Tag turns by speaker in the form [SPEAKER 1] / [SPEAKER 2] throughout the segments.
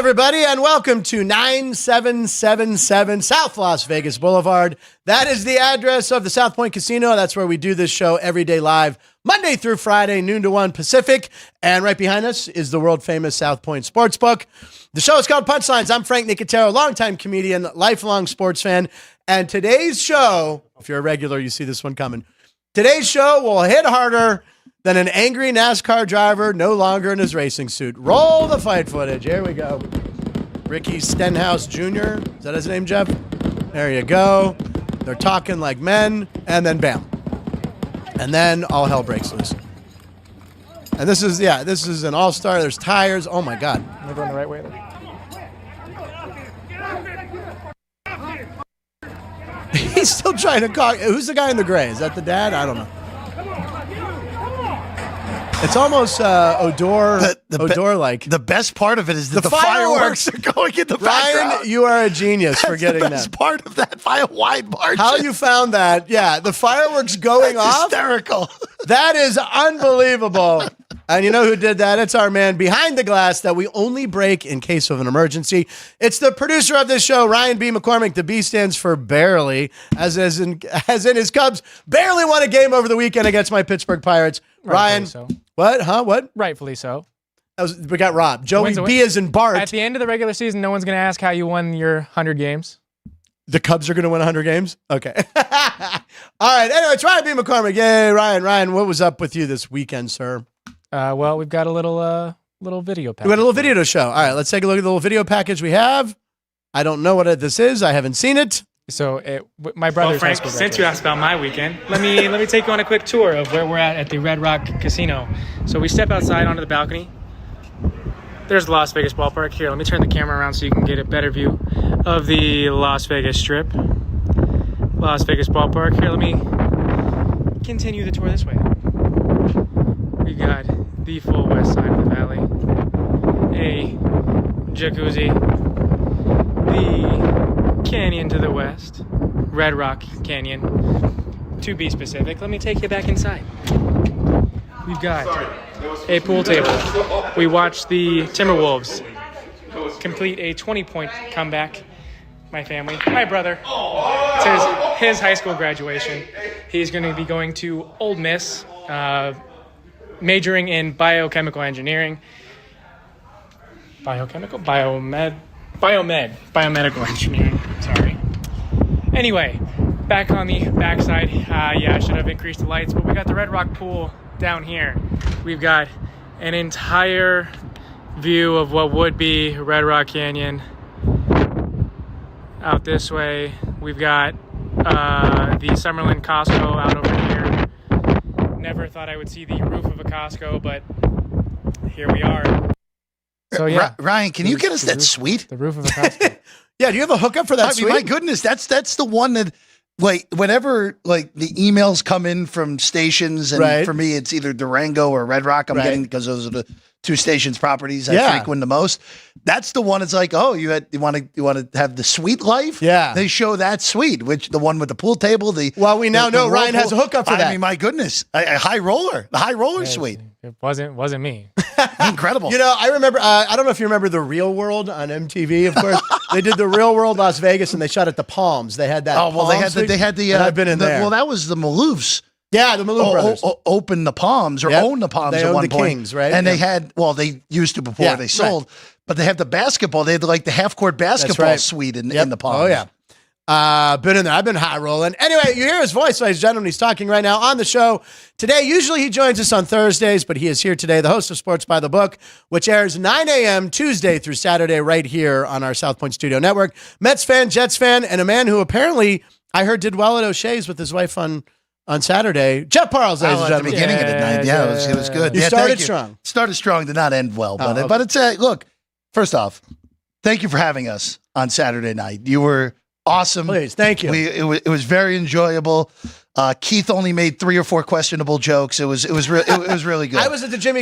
[SPEAKER 1] everybody, and welcome to 9777 South Las Vegas Boulevard. That is the address of the South Point Casino. That's where we do this show every day live, Monday through Friday, noon to 1 Pacific. And right behind us is the world-famous South Point Sportsbook. The show is called Punchlines. I'm Frank Nicotero, longtime comedian, lifelong sports fan. And today's show, if you're a regular, you see this one coming. Today's show will hit harder than an angry NASCAR driver no longer in his racing suit. Roll the fight footage. Here we go. Ricky Stenhouse Jr. Is that his name, Jeff? There you go. They're talking like men, and then bam. And then all hell breaks loose. And this is an all-star. There's tires. Oh, my God.
[SPEAKER 2] Am I going the right way?
[SPEAKER 1] He's still trying to call. Who's the guy in the gray? Is that the dad? I don't know. It's almost Odor-like.
[SPEAKER 3] The best part of it is that the
[SPEAKER 1] fireworks
[SPEAKER 3] are going in the
[SPEAKER 1] Ryan,
[SPEAKER 3] background.
[SPEAKER 1] you are a genius for getting that.
[SPEAKER 3] That's the best part of that wide margin.
[SPEAKER 1] How you found that? Yeah, the fireworks going
[SPEAKER 3] That's
[SPEAKER 1] off.
[SPEAKER 3] hysterical.
[SPEAKER 1] That is unbelievable. And you know who did that? It's our man behind the glass that we only break in case of an emergency. It's the producer of this show, Ryan B. McCormick. The B stands for barely, as in his Cubs barely won a game over the weekend against my Pittsburgh Pirates. Ryan,
[SPEAKER 2] so.
[SPEAKER 1] What? Huh? What?
[SPEAKER 2] Rightfully so.
[SPEAKER 1] We got robbed. Joey B is in Bart.
[SPEAKER 2] At the end of the regular season, no one's going to ask how you won your 100 games.
[SPEAKER 1] The Cubs are going to win 100 games? Okay. All right. Anyway, it's Ryan B. McCormick. Yay, Ryan. Ryan, what was up with you this weekend, sir?
[SPEAKER 2] Well, we've got a little video package.
[SPEAKER 1] We got a little video to show. All right, let's take a look at the little video package we have. I don't know what this is. I haven't seen it.
[SPEAKER 2] So my brother's high
[SPEAKER 4] Frank,
[SPEAKER 2] school
[SPEAKER 4] since you asked about my weekend, let me take you on a quick tour of where we're at the Red Rock Casino. So we step outside onto the balcony. There's the Las Vegas ballpark. Here, let me turn the camera around so you can get a better view of the Las Vegas Strip. Las Vegas ballpark. Here, let me continue the tour this way. We got the full west side of the valley. A jacuzzi. The canyon to the west, Red Rock Canyon, to be specific. Let me take you back inside. We've got a pool table. We watched the Timberwolves complete a 20-point comeback. My family, my brother, it's his high school graduation. He's going to be going to Ole Miss, majoring in biochemical engineering. Biomedical engineering. Sorry. Anyway, back on the backside. I should have increased the lights, but we got the Red Rock pool down here. We've got an entire view of what would be Red Rock Canyon. Out this way, we've got the Summerlin Costco out over here. Never thought I would see the roof of a Costco, but here we are.
[SPEAKER 2] So yeah,
[SPEAKER 3] Ryan, can you get us that suite?
[SPEAKER 2] The roof of a Costco.
[SPEAKER 1] Yeah, do you have a hookup for that suite?
[SPEAKER 3] My goodness, that's the one that, like, whenever like the emails come in from stations, and for me it's either Durango or Red Rock. I'm getting, because those are the two stations properties I frequent the most. That's the one. It's like, oh, you want to have the suite life?
[SPEAKER 1] Yeah,
[SPEAKER 3] they show that suite, which the one with the pool table. Well,
[SPEAKER 1] we now know Ryan has a hookup for that.
[SPEAKER 3] I mean, my goodness, a high roller, the high roller suite.
[SPEAKER 2] It wasn't me.
[SPEAKER 3] Incredible.
[SPEAKER 1] You know, I remember, I don't know if you remember The Real World on MTV, of course. They did The Real World Las Vegas, and they shot at the Palms. They had that.
[SPEAKER 3] Oh, well, they had the
[SPEAKER 1] I've been in there.
[SPEAKER 3] Well, that was the Maloufs.
[SPEAKER 1] Yeah, the Maloof brothers.
[SPEAKER 3] Opened the Palms, or owned the Palms at one point. They owned the Kings, right?
[SPEAKER 1] And
[SPEAKER 3] they had, they used to before they sold, but they have the basketball. They had like the half-court basketball suite in the Palms.
[SPEAKER 1] Oh, yeah. Been in there. I've been high rolling. Anyway, you hear his voice, ladies and gentlemen. He's talking right now on the show today. Usually he joins us on Thursdays, but he is here today, the host of Sports by the Book, which airs 9 a.m. Tuesday through Saturday right here on our South Point Studio Network. Mets fan, Jets fan, and a man who apparently, I heard, did well at O'Shea's with his wife on Saturday. Jeff Parles, ladies and
[SPEAKER 3] at
[SPEAKER 1] gentlemen.
[SPEAKER 3] the beginning of the night. Yeah, it was good.
[SPEAKER 1] You started strong.
[SPEAKER 3] Started strong, did not end well. But it's look, first off, thank you for having us on Saturday night. You were awesome.
[SPEAKER 1] Please, thank you.
[SPEAKER 3] It was very enjoyable. Keith only made 3 or 4 questionable jokes. It was really good.
[SPEAKER 1] I was at the Jimmy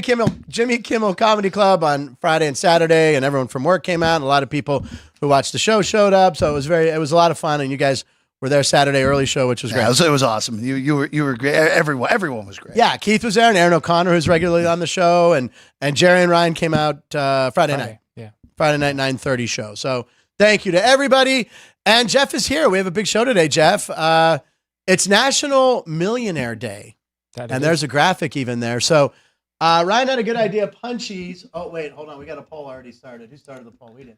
[SPEAKER 1] Kimmel Comedy Club on Friday and Saturday, and everyone from work came out. And a lot of people who watched the show showed up, so it was a lot of fun. And you guys were there Saturday early show, which was great.
[SPEAKER 3] It was awesome. You were great. Everyone was great.
[SPEAKER 1] Yeah, Keith was there, and Aaron O'Connor, who's regularly on the show, and Jerry and Ryan came out Friday night.
[SPEAKER 2] Yeah.
[SPEAKER 1] Friday night 9:30 show. So thank you to everybody. And Jeff is here. We have a big show today, Jeff. It's National Millionaire Day. And there's a graphic even there. So Ryan had a good idea. Punchies. Oh, wait, hold on. We got a poll already started. Who started the poll? We did.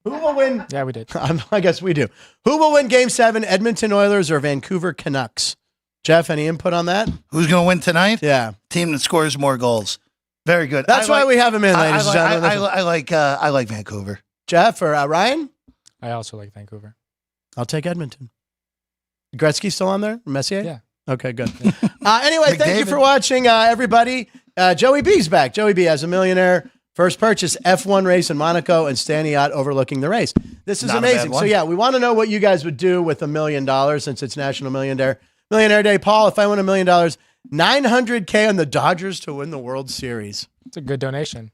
[SPEAKER 1] Who will win?
[SPEAKER 2] Yeah, we did.
[SPEAKER 1] I guess we do. Who will win Game 7, Edmonton Oilers or Vancouver Canucks? Jeff, any input on that?
[SPEAKER 3] Who's going to win tonight?
[SPEAKER 1] Yeah.
[SPEAKER 3] Team that scores more goals. Very good.
[SPEAKER 1] That's why we have him in, ladies and gentlemen.
[SPEAKER 3] I like Vancouver.
[SPEAKER 1] Jeff or Ryan?
[SPEAKER 2] I also like Vancouver.
[SPEAKER 1] I'll take Edmonton. Gretzky still on there? Messier?
[SPEAKER 2] Yeah.
[SPEAKER 1] Okay, good. Anyway, thank you for watching, everybody. Joey B's back. Joey B has a millionaire. First purchase, F1 race in Monaco and standing yacht overlooking the race. This is amazing. So, yeah, we want to know what you guys would do with $1 million since it's National Millionaire Day. Paul, if I win $1 million, $900K on the Dodgers to win the World Series.
[SPEAKER 2] It's a good donation.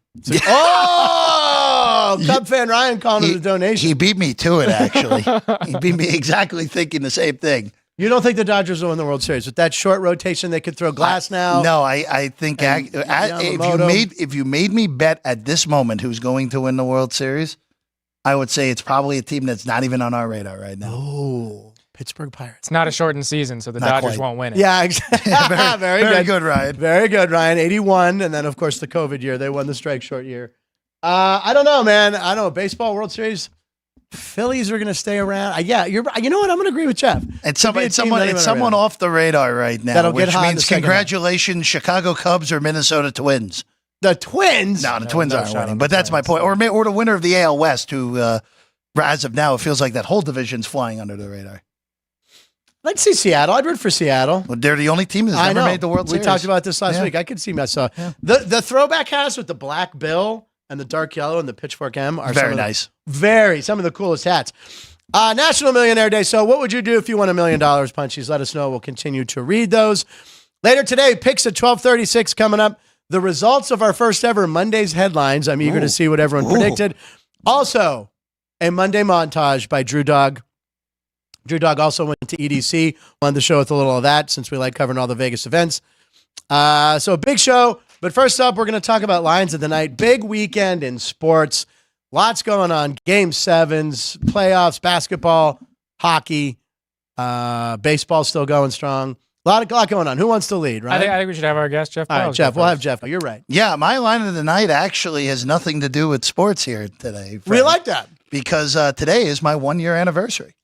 [SPEAKER 1] Cub fan Ryan calling it a donation.
[SPEAKER 3] He beat me to it, actually. He beat me exactly thinking the same thing.
[SPEAKER 1] You don't think the Dodgers will win the World Series with that short rotation? They could throw Glass now.
[SPEAKER 3] No, I think if you made me bet at this moment who's going to win the World Series, I would say it's probably a team that's not even on our radar right now.
[SPEAKER 1] Oh, Pittsburgh Pirates.
[SPEAKER 2] It's not a shortened season, so the
[SPEAKER 3] Not
[SPEAKER 2] Dodgers
[SPEAKER 3] quite.
[SPEAKER 2] won't win it.
[SPEAKER 1] Yeah, exactly.
[SPEAKER 3] Very good, Ryan.
[SPEAKER 1] Very good, Ryan. 81, and then of course the COVID year. They won the strike short year. I don't know, man. I don't know. Baseball World Series. Phillies are going to stay around. Yeah, you're. You know what? I'm going to agree with Jeff.
[SPEAKER 3] It's someone off the radar right now.
[SPEAKER 1] That'll get
[SPEAKER 3] which
[SPEAKER 1] hot in
[SPEAKER 3] means
[SPEAKER 1] the second
[SPEAKER 3] congratulations, Chicago Cubs or Minnesota Twins.
[SPEAKER 1] The Twins.
[SPEAKER 3] No, the Twins aren't winning.
[SPEAKER 2] on
[SPEAKER 3] But
[SPEAKER 2] the
[SPEAKER 3] that's my
[SPEAKER 2] Twins.
[SPEAKER 3] point. Or the winner of the AL West, who as of now, it feels like that whole division's flying under the radar.
[SPEAKER 1] Let's see Seattle. I'd root for Seattle.
[SPEAKER 3] Well, they're the only team that's never made the World Series.
[SPEAKER 1] We talked about this last week. I could see myself.
[SPEAKER 3] Yeah.
[SPEAKER 1] The throwback hats with the black bill and the dark yellow and the pitchfork M are
[SPEAKER 3] Very nice.
[SPEAKER 1] Some of the coolest hats. National Millionaire Day. So what would you do if you won $1 million, Punchies? Let us know. We'll continue to read those. Later today, picks at 12:36 coming up. The results of our first ever Monday's headlines. I'm eager to see what everyone predicted. Also, a Monday montage by Drew Dog. Drew Dog also went to EDC. Wanted to show with a little of that since we like covering all the Vegas events. So a big show. But first up, we're going to talk about lines of the night. Big weekend in sports. Lots going on. Game 7s, playoffs, basketball, hockey, baseball still going strong. A lot going on. Who wants to lead, right?
[SPEAKER 2] I think we should have our guest, Jeff
[SPEAKER 1] All
[SPEAKER 2] Parles.
[SPEAKER 1] right, Jeff. We'll have Jeff. You're right.
[SPEAKER 3] Yeah, my line of the night actually has nothing to do with sports here today. Frank,
[SPEAKER 1] We like that.
[SPEAKER 3] because today is my 1-year anniversary.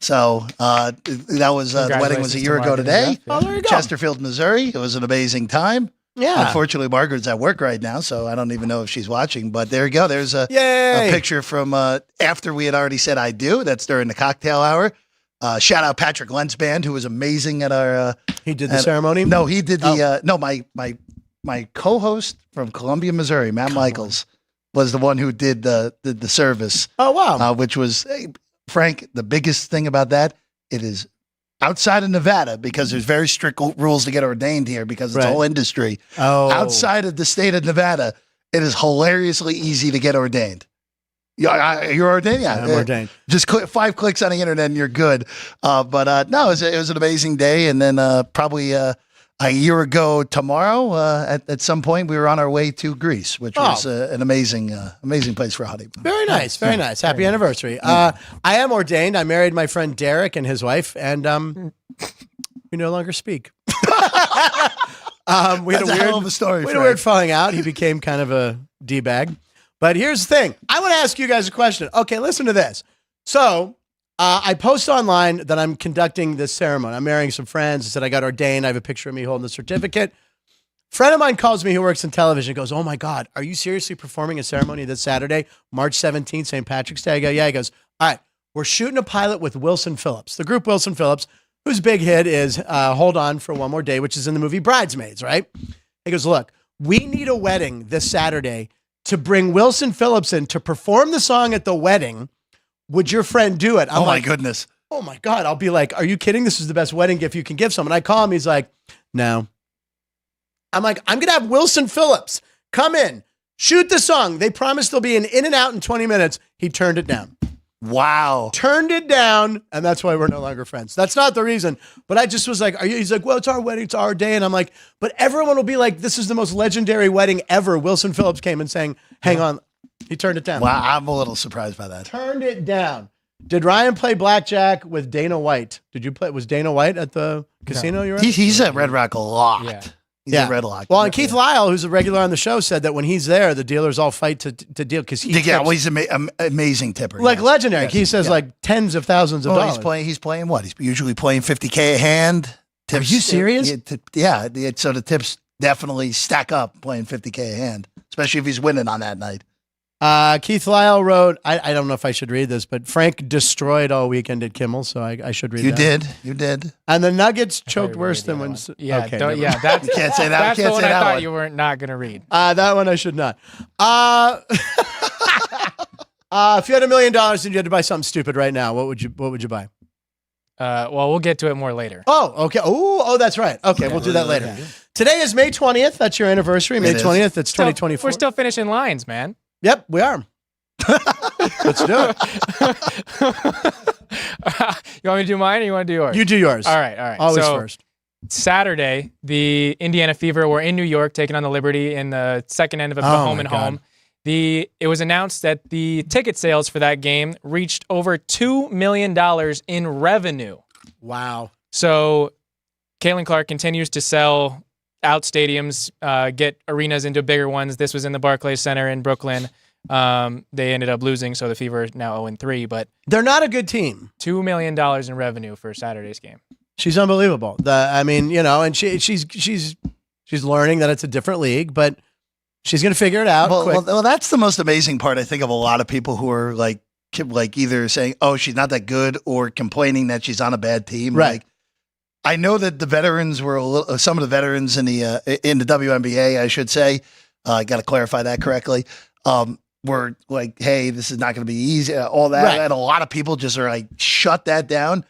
[SPEAKER 3] So that was the wedding was a year ago today.
[SPEAKER 1] Oh, there you go.
[SPEAKER 3] Chesterfield, Missouri. It was an amazing time.
[SPEAKER 1] Yeah.
[SPEAKER 3] Unfortunately, Margaret's at work right now, so I don't even know if she's watching. But there you go. There's a
[SPEAKER 1] Yay.
[SPEAKER 3] picture from after we had already said I do. That's during the cocktail hour. Shout out Patrick Lentz band, who was amazing at our.
[SPEAKER 1] He did the ceremony?
[SPEAKER 3] No, he did the. No, my co-host from Columbia, Missouri, Matt Michaels, was the one who did the service.
[SPEAKER 1] Oh, wow.
[SPEAKER 3] Which was Frank. The biggest thing about that, it is outside of Nevada because there's very strict rules to get ordained here because it's a whole industry.
[SPEAKER 1] Oh.
[SPEAKER 3] Outside of the state of Nevada, it is hilariously easy to get ordained. You're ordained? Yeah.
[SPEAKER 1] I'm ordained.
[SPEAKER 3] Just 5 clicks on the internet and you're good. But no, it was an amazing day. And then probably a year ago tomorrow, at some point, we were on our way to Greece, which was an amazing place for a honeymoon.
[SPEAKER 1] Very nice. Very nice. Happy anniversary. I am ordained. I married my friend Derek and his wife, and we no longer speak. We had
[SPEAKER 3] That's a hell of a story,
[SPEAKER 1] We had a
[SPEAKER 3] Frank.
[SPEAKER 1] weird falling out. He became kind of a D-bag. But here's the thing. I want to ask you guys a question. Okay, listen to this. So I post online that I'm conducting this ceremony. I'm marrying some friends. I said I got ordained. I have a picture of me holding the certificate. Friend of mine calls me who works in television, goes, "Oh my God, are you seriously performing a ceremony this Saturday, March 17th, St. Patrick's Day?" I go, "Yeah." He goes, "All right, we're shooting a pilot with Wilson Phillips, the group Wilson Phillips, whose big hit is Hold On for One More Day, which is in the movie Bridesmaids, right?" He goes, "Look, we need a wedding this Saturday to bring Wilson Phillips in to perform the song at the wedding. Would your friend do it?" I'm
[SPEAKER 3] Oh,
[SPEAKER 1] like,
[SPEAKER 3] my goodness.
[SPEAKER 1] "Oh my God." I'll be like, "Are you kidding? This is the best wedding gift you can give someone." I call him. He's like, "No." I'm like, "I'm going to have Wilson Phillips come in, shoot the song. They promised they'll be in and out in 20 minutes. He turned it down.
[SPEAKER 3] Wow.
[SPEAKER 1] Turned it down. And that's why we're no longer friends. That's not the reason. But I just was like, "Are you?" He's like, "Well, it's our wedding. It's our day." And I'm like, "But everyone will be like, this is the most legendary wedding ever." Wilson Phillips came and sang, "Hang On." He turned it down.
[SPEAKER 3] Wow, I'm a little surprised by that.
[SPEAKER 1] Turned it down. Did Ryan play blackjack with Dana White? Did you play? Was Dana White at the casino you were at?
[SPEAKER 3] He's at Red Rock a lot.
[SPEAKER 4] Yeah.
[SPEAKER 3] He's at Red Rock.
[SPEAKER 1] Well, and Keith Lyle, who's a regular on the show, said that when he's there, the dealers all fight to deal because he's
[SPEAKER 3] an amazing tipper.
[SPEAKER 1] Like legendary. Yes. He says like tens of thousands of dollars.
[SPEAKER 3] He's playing what? He's usually playing $50K a hand.
[SPEAKER 1] Tips, are you serious?
[SPEAKER 3] Yeah. So the tips definitely stack up playing $50K a hand, especially if he's winning on that night.
[SPEAKER 1] Keith Lyle wrote, I don't know if I should read this, but Frank destroyed all weekend at Kimmel, so I should read that.
[SPEAKER 3] You did.
[SPEAKER 1] And the Nuggets choked worse than when...
[SPEAKER 4] Yeah,
[SPEAKER 1] okay,
[SPEAKER 4] that's,
[SPEAKER 3] you can't say that.
[SPEAKER 4] That's the one I thought you were not going to read.
[SPEAKER 1] That one I should not. If you had $1 million and you had to buy something stupid right now, what would you buy?
[SPEAKER 4] Well, we'll get to it more later.
[SPEAKER 1] Oh, okay. Oh, that's right. Okay, we'll do that later. Yeah. Today is May 20th. That's your anniversry. May 20th. It's 2024.
[SPEAKER 4] We're still finishing lines, man.
[SPEAKER 1] Yep, we are. Let's do it.
[SPEAKER 4] You want me to do mine or you want to do yours?
[SPEAKER 1] You do yours.
[SPEAKER 4] All right.
[SPEAKER 1] Always first.
[SPEAKER 4] Saturday, the Indiana Fever were in New York taking on the Liberty in the second end of a home and home. It was announced that the ticket sales for that game reached over $2 million in revenue.
[SPEAKER 1] Wow.
[SPEAKER 4] So Caitlin Clark continues to sell out stadiums, get arenas into bigger ones. This was in the Barclays Center in Brooklyn. They ended up losing, so the Fever is now 0-3, but
[SPEAKER 1] they're not a good team.
[SPEAKER 4] $2 million in revenue for Saturday's game.
[SPEAKER 1] She's unbelievable. And she's learning that it's a different league, but she's going to figure it out.
[SPEAKER 3] Well, that's the most amazing part, I think, of a lot of people who are like either saying, "Oh, she's not that good," or complaining that she's on a bad team.
[SPEAKER 1] Right.
[SPEAKER 3] Like, I know that the veterans were some of the veterans in the WNBA, I should say. I got to clarify that correctly. Were like, "Hey, this is not going to be easy." All that, and a lot of people just are like, "Shut that down."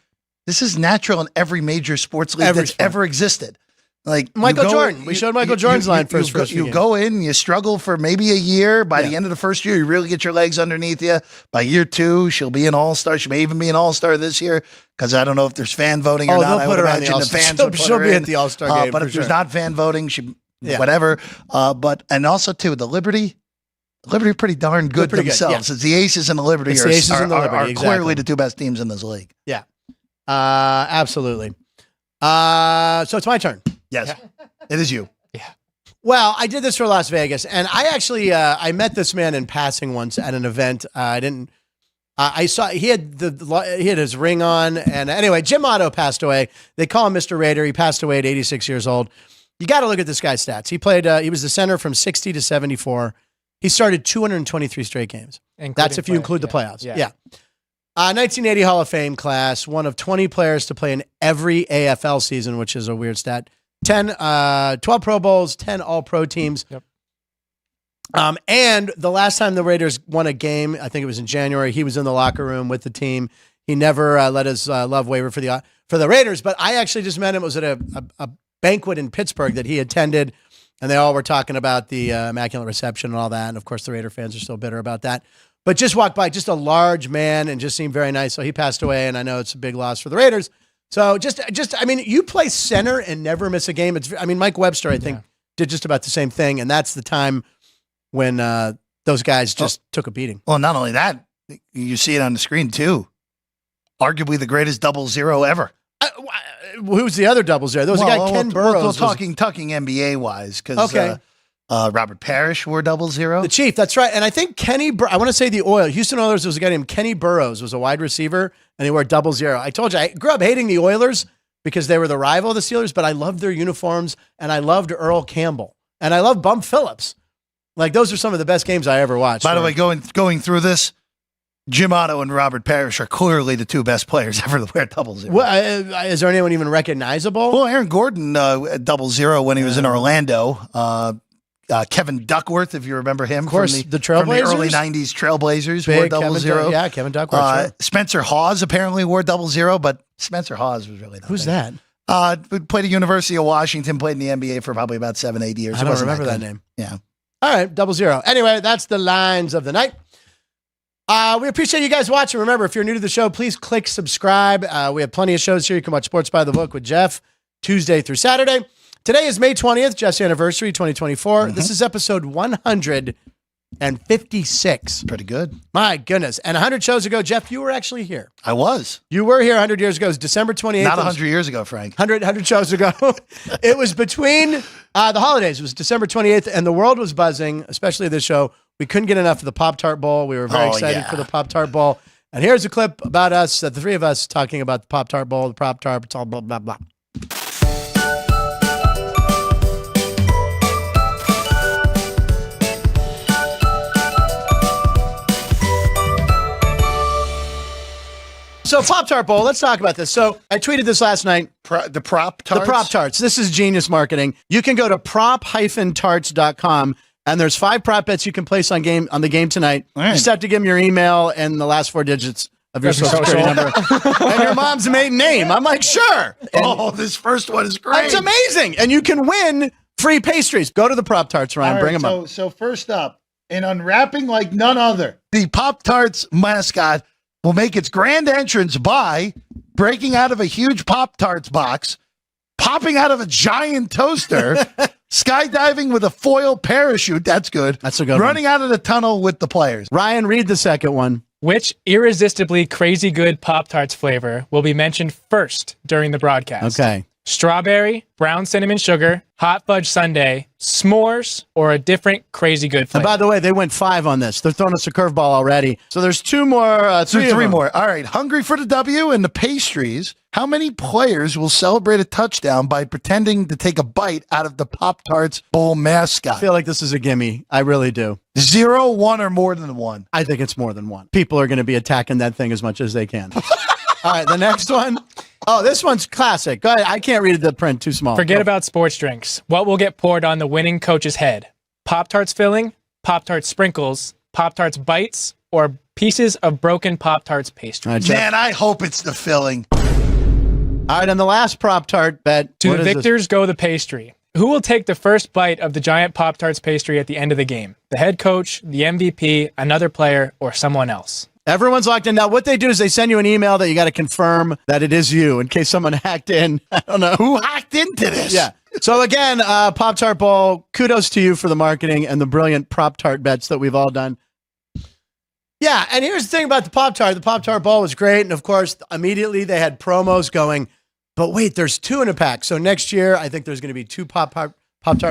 [SPEAKER 3] This is natural in every major sports league that's ever existed. Like
[SPEAKER 1] Michael Jordan. We showed Michael Jordan's line first.
[SPEAKER 3] You go in, you struggle for maybe a year. By the end of the first year, you really get your legs underneath you. By year two, she'll be an all-star. She may even be an all-star this year because I don't know if there's fan voting or not. I would imagine the fans will put her in.
[SPEAKER 1] She'll be at the all-star game.
[SPEAKER 3] But if there's not fan voting, whatever. And also too, the Liberty pretty darn good themselves. It's the Aces and the Liberty are clearly the two best teams in this league.
[SPEAKER 1] Yeah, absolutely. So it's my turn.
[SPEAKER 3] Yes, it is you.
[SPEAKER 4] Yeah.
[SPEAKER 1] Well, I did this for Las Vegas, and I actually I met this man in passing once at an event. I saw he had his ring on, and anyway, Jim Otto passed away. They call him Mr. Raider. He passed away at 86 years old. You got to look at this guy's stats. He played. He was the center from 60 to 74. He started 223 straight games. That's if you include the playoffs. Yeah. 1980 Hall of Fame class, one of 20 players to play in every AFL season, which is a weird stat. 12 Pro Bowls, 10 All-Pro teams.
[SPEAKER 4] Yep.
[SPEAKER 1] And the last time the Raiders won a game, I think it was in January, he was in the locker room with the team. He never let his love waver for the Raiders, but I actually just met him. It was at a banquet in Pittsburgh that he attended, and they all were talking about the Immaculate Reception and all that, and of course the Raider fans are still bitter about that. But just walked by, just a large man, and just seemed very nice. So he passed away, and I know it's a big loss for the Raiders. So you play center and never miss a game. Mike Webster, I think, did just about the same thing, and that's the time when those guys just took a beating.
[SPEAKER 3] Well, not only that, you see it on the screen too. Arguably the greatest 0-0 ever.
[SPEAKER 1] Who's the other 0-0? There was a guy, Ken Burrows.
[SPEAKER 3] Tucking NBA wise, because Robert Parrish wore 0-0.
[SPEAKER 1] The Chief, that's right. And I think I want to say the Houston Oilers, there was a guy named Kenny Burrows, was a wide receiver, and they wore 0-0. I told you, I grew up hating the Oilers because they were the rival of the Steelers, but I loved their uniforms, and I loved Earl Campbell, and I loved Bump Phillips. Like, those are some of the best games I ever watched.
[SPEAKER 3] By the way, going through this, Jim Otto and Robert Parrish are clearly the two best players ever to wear 0-0.
[SPEAKER 1] Well, is there anyone even recognizable?
[SPEAKER 3] Well, Aaron Gordon 0-0 when he was in Orlando. Kevin Duckworth, if you remember him,
[SPEAKER 1] of course,
[SPEAKER 3] from
[SPEAKER 1] the Trailblazers,
[SPEAKER 3] from the early '90s Trailblazers, wore 0-0.
[SPEAKER 1] Kevin Duckworth. Sure.
[SPEAKER 3] Spencer Hawes apparently wore 0-0, but Spencer Hawes was really not.
[SPEAKER 1] Who's that?
[SPEAKER 3] Played at University of Washington, played in the NBA for probably about 7-8 years.
[SPEAKER 1] I don't remember that name.
[SPEAKER 3] Yeah.
[SPEAKER 1] All right, 0-0. Anyway, that's the lines of the night. We appreciate you guys watching. Remember, if you're new to the show, please click subscribe. We have plenty of shows here. You can watch Sports by the Book with Jeff Tuesday through Saturday. Today is May 20th, Jeff's anniversary, 2024. This is episode 100 1956.
[SPEAKER 3] Pretty good.
[SPEAKER 1] My goodness. And 100 shows ago, Jeff, you were actually here.
[SPEAKER 3] I was.
[SPEAKER 1] You were here 100 years ago. It was December 28th.
[SPEAKER 3] Not 100 years ago, Frank.
[SPEAKER 1] 100 shows ago. It was between the holidays. It was December 28th, and the world was buzzing, especially this show. We couldn't get enough of the Pop-Tart Bowl. We were very excited for the Pop-Tart Bowl. And here's a clip about us, the three of us talking about the Pop-Tart Bowl, the Pop-Tart, it's all blah, blah, blah. So Pop-Tart Bowl, let's talk about this. So I tweeted this last night.
[SPEAKER 3] The Prop-Tarts?
[SPEAKER 1] The Prop-Tarts. This is genius marketing. You can go to prop-tarts.com, and there's 5 prop bets you can place on the game tonight.
[SPEAKER 3] Right.
[SPEAKER 1] You just have to give them your email and the last 4 digits of your social security number. And your mom's maiden name. I'm like, sure. And
[SPEAKER 3] this first one is great.
[SPEAKER 1] it's amazing. And you can win free pastries. Go to the Prop-Tarts, Ryan. Bring them up.
[SPEAKER 3] So first up, in unwrapping like none other, the Pop-Tarts mascot will make its grand entrance by breaking out of a huge Pop-Tarts box, popping out of a giant toaster, skydiving with a foil parachute. That's good.
[SPEAKER 1] That's a good
[SPEAKER 3] Running out of the tunnel with the players.
[SPEAKER 1] Ryan, read the second one.
[SPEAKER 2] Which irresistibly crazy good Pop-Tarts flavor will be mentioned first during the broadcast?
[SPEAKER 1] Okay.
[SPEAKER 2] Strawberry, brown cinnamon sugar, hot fudge sundae, s'mores, or a different crazy good flavor.
[SPEAKER 1] And by the way, they went 5 on this. They're throwing us a curveball already. So there's 2 more.
[SPEAKER 3] Three more. All right. Hungry for the W and the pastries. How many players will celebrate a touchdown by pretending to take a bite out of the Pop-Tarts Bowl mascot?
[SPEAKER 1] I feel like this is a gimme. I really do.
[SPEAKER 3] 0, 1, or more than 1?
[SPEAKER 1] I think it's more than 1. People are going to be attacking that thing as much as they can. All right, the next one. Oh, this one's classic. Go ahead. I can't read the print, too small.
[SPEAKER 2] Forget about sports drinks. What will get poured on the winning coach's head? Pop-Tarts filling, Pop-Tarts sprinkles, Pop-Tarts bites, or pieces of broken Pop-Tarts pastry?
[SPEAKER 1] All right,
[SPEAKER 3] Man, I hope it's the filling.
[SPEAKER 1] All right, and the last Prop-Tart bet.
[SPEAKER 2] To the victors go the pastry. Who will take the first bite of the giant Pop-Tarts pastry at the end of the game? The head coach, the MVP, another player, or someone else?
[SPEAKER 1] Everyone's locked in. Now, what they do is they send you an email that you got to confirm that it is you in case someone hacked in. I don't know.
[SPEAKER 3] Who hacked into this?
[SPEAKER 1] Yeah. So, again, Pop-Tart Bowl, kudos to you for the marketing and the brilliant Prop-Tart bets that we've all done. Yeah, and here's the thing about the Pop-Tart. The Pop-Tart Bowl was great, and, of course, immediately they had promos going. But wait, there's 2 in a pack. So next year, I think there's going to be 2 Pop-Tart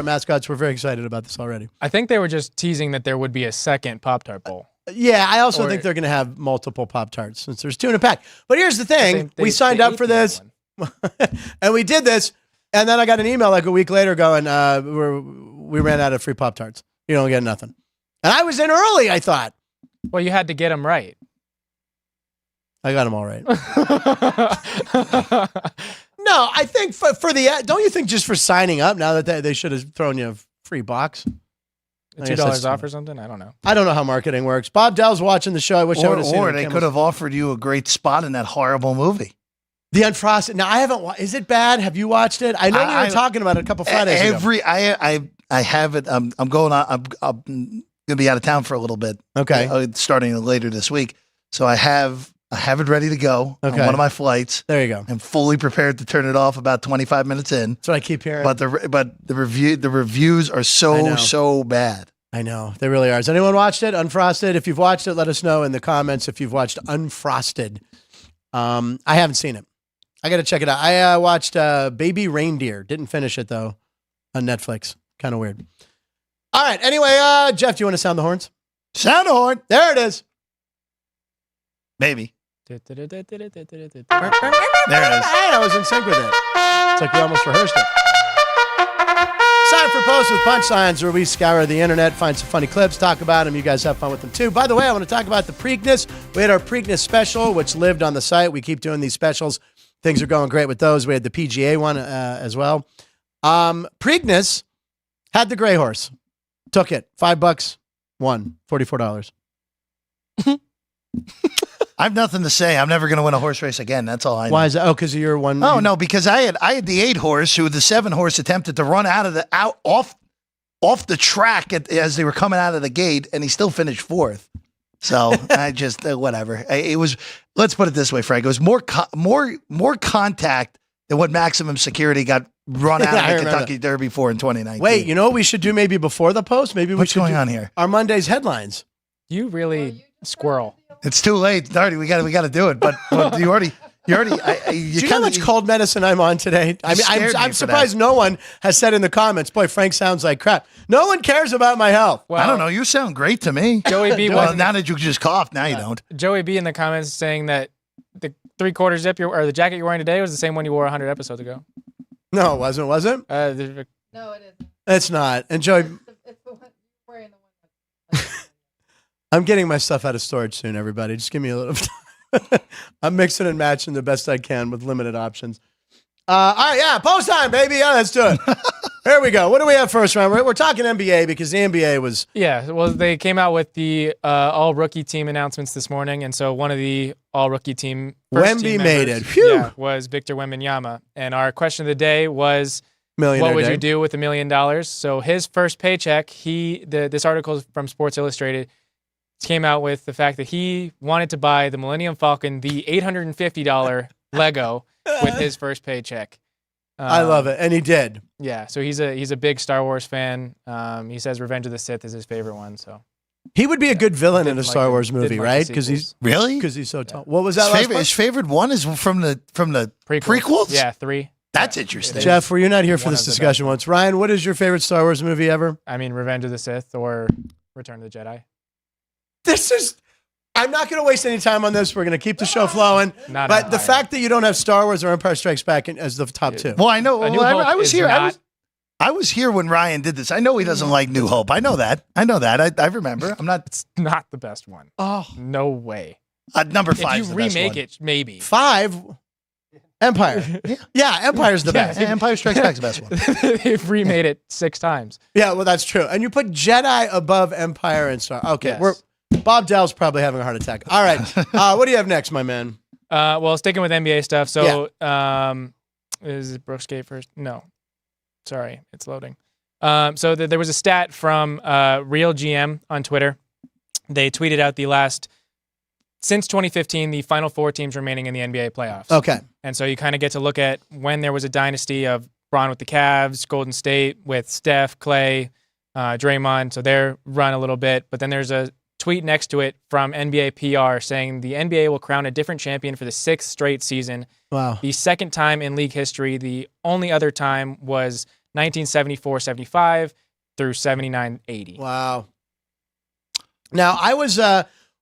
[SPEAKER 1] mascots. We're very excited about this already.
[SPEAKER 2] I think they were just teasing that there would be a second Pop-Tart Bowl.
[SPEAKER 1] Yeah, I also think they're going to have multiple Pop-Tarts since there's 2 in a pack. But here's the thing. We signed up for this, and we did this, and then I got an email like a week later going, we ran out of free Pop-Tarts. You don't get nothing. And I was in early, I thought.
[SPEAKER 2] Well, you had to get them right.
[SPEAKER 1] I got them all right. No, I think for the, don't you think just for signing up now that they should have thrown you a free box?
[SPEAKER 2] $2 off or something? I don't know.
[SPEAKER 1] I don't know how marketing works. Bob Dell's watching the show. I wish I would have seen it.
[SPEAKER 3] Or they could have offered you a great spot in that horrible movie.
[SPEAKER 1] The Unfrosted. Now, I haven't is it bad? Have you watched it? I know we were talking about it a couple Fridays ago.
[SPEAKER 3] I have it. I'm going on. I'm going to be out of town for a little bit.
[SPEAKER 1] Okay.
[SPEAKER 3] Starting later this week. So I have it ready to go on one of my flights.
[SPEAKER 1] There you go.
[SPEAKER 3] I'm fully prepared to turn it off about 25 minutes in.
[SPEAKER 1] That's what I keep hearing.
[SPEAKER 3] But the reviews are so bad.
[SPEAKER 1] I know. They really are. Has anyone watched it? Unfrosted? If you've watched it, let us know in the comments if you've watched Unfrosted. I haven't seen it. I got to check it out. I watched Baby Reindeer. Didn't finish it, though, on Netflix. Kind of weird. All right. Anyway, Jeff, do you want to sound the horns?
[SPEAKER 3] Sound the horn.
[SPEAKER 1] There it is.
[SPEAKER 3] Maybe.
[SPEAKER 1] There it is.
[SPEAKER 3] There it is.
[SPEAKER 1] I was in sync with it. It's like we almost rehearsed it. Time for Posts with Punchlines, where we scour the internet, find some funny clips, talk about them. You guys have fun with them, too. By the way, I want to talk about the Preakness. We had our Preakness special, which lived on the site. We keep doing these specials. Things are going great with those. We had the PGA one as well. Preakness had the gray horse. Took it. $5. Won. $44.
[SPEAKER 3] I have nothing to say. I'm never going to win a horse race again. That's all I know.
[SPEAKER 1] Why is that? Oh, because you're one.
[SPEAKER 3] Oh, no, because I had the 8 horse who the 7 horse attempted to run off the track as they were coming out of the gate, and he still finished 4th. So I just whatever. It was. Let's put it this way, Frank. It was more contact what maximum security got run out
[SPEAKER 1] I
[SPEAKER 3] of the
[SPEAKER 1] remember
[SPEAKER 3] Kentucky Derby for in 2019.
[SPEAKER 1] Wait, you know what we should do maybe before the post? Maybe
[SPEAKER 3] What's going on here?
[SPEAKER 1] Our Monday's headlines.
[SPEAKER 2] You really squirrel.
[SPEAKER 3] It's too late, Darty. We got to do it. But you already. Do you
[SPEAKER 1] know how much cold medicine I'm on today? I mean, I'm surprised no one has said in the comments, boy, Frank sounds like crap. No one cares about my health.
[SPEAKER 3] Well, I don't know. You sound great to me.
[SPEAKER 2] Joey B.
[SPEAKER 3] Well, now that you just coughed, now you don't.
[SPEAKER 2] Joey B. in the comments saying that the 3/4 zip or the jacket you're wearing today was the same one you wore 100 episodes ago.
[SPEAKER 1] No, it wasn't. Was it?
[SPEAKER 5] No, it isn't.
[SPEAKER 1] It's not. And Joey,
[SPEAKER 5] It's the one you're wearing. The one.
[SPEAKER 1] I'm getting my stuff out of storage soon, everybody. Just give me a little time. I'm mixing and matching the best I can with limited options. All right, yeah, post time, baby. Yeah, let's do it. Here we go. What do we have first round? We're talking NBA because the NBA was...
[SPEAKER 2] Yeah, well, they came out with the all-rookie team announcements this morning, and so one of the all-rookie team...
[SPEAKER 1] Wemby made it. Phew.
[SPEAKER 2] Yeah, was Victor Wembanyama. And our question of the day was,
[SPEAKER 1] Millionaire
[SPEAKER 2] what would
[SPEAKER 1] day.
[SPEAKER 2] you do with $1 million? So his first paycheck, this article is from Sports Illustrated, came out with the fact that he wanted to buy the Millennium Falcon, the $850 Lego, with his first paycheck.
[SPEAKER 1] I love it, and he did.
[SPEAKER 2] Yeah, so he's a big Star Wars fan. He says Revenge of the Sith is his favorite one. So
[SPEAKER 1] he would be a good villain in a
[SPEAKER 2] Didn't
[SPEAKER 1] Star
[SPEAKER 2] like
[SPEAKER 1] Wars
[SPEAKER 2] the-
[SPEAKER 1] movie,
[SPEAKER 2] didn't like
[SPEAKER 1] right?
[SPEAKER 2] the
[SPEAKER 1] Because
[SPEAKER 2] sequels.
[SPEAKER 1] he's so tall. What was that?
[SPEAKER 3] His favorite one is from the prequels?
[SPEAKER 2] Yeah, 3.
[SPEAKER 3] That's interesting.
[SPEAKER 1] Jeff, were you not here for
[SPEAKER 2] One
[SPEAKER 1] this
[SPEAKER 2] of the
[SPEAKER 1] discussion
[SPEAKER 2] best
[SPEAKER 1] once? Ryan, what is your favorite Star Wars movie ever?
[SPEAKER 2] I mean, Revenge of the Sith or Return of the Jedi.
[SPEAKER 1] I'm not going to waste any time on this. We're going to keep the show flowing.
[SPEAKER 2] Not
[SPEAKER 1] But the
[SPEAKER 2] Empire.
[SPEAKER 1] fact that you don't have Star Wars or Empire Strikes Back as the top two.
[SPEAKER 3] Well, I know.
[SPEAKER 2] A New
[SPEAKER 3] Well, I
[SPEAKER 2] Hope
[SPEAKER 3] was
[SPEAKER 2] is
[SPEAKER 3] here.
[SPEAKER 2] not-
[SPEAKER 3] I was here when Ryan did this. I know he doesn't like New Hope. I know that. I remember. I'm not.
[SPEAKER 2] It's not the best one.
[SPEAKER 1] Oh,
[SPEAKER 2] No way.
[SPEAKER 3] Number 5.
[SPEAKER 2] If you remake it, maybe.
[SPEAKER 1] 5. Empire. Yeah, Empire's the best.
[SPEAKER 3] Empire Strikes Back's the best one.
[SPEAKER 2] They've remade it 6 times.
[SPEAKER 1] Yeah, well, that's true. And you put Jedi above Empire and Star. Okay,
[SPEAKER 2] Yes.
[SPEAKER 1] Bob Dell's probably having a heart attack. All right, what do you have next, my man?
[SPEAKER 2] Well, sticking with NBA stuff. So, is it Brooks Gate first? No. Sorry, it's loading. So there was a stat from Real GM on Twitter. They tweeted out since 2015, the final 4 teams remaining in the NBA playoffs.
[SPEAKER 1] Okay.
[SPEAKER 2] And so you kind of get to look at when there was a dynasty of Bron with the Cavs, Golden State with Steph, Clay, Draymond. So they're run a little bit. But then there's a tweet next to it from NBA PR saying the NBA will crown a different champion for the 6th straight season.
[SPEAKER 1] Wow.
[SPEAKER 2] The second time in league history. The only other time was 1974-75 through 79-80.
[SPEAKER 1] Wow. Now,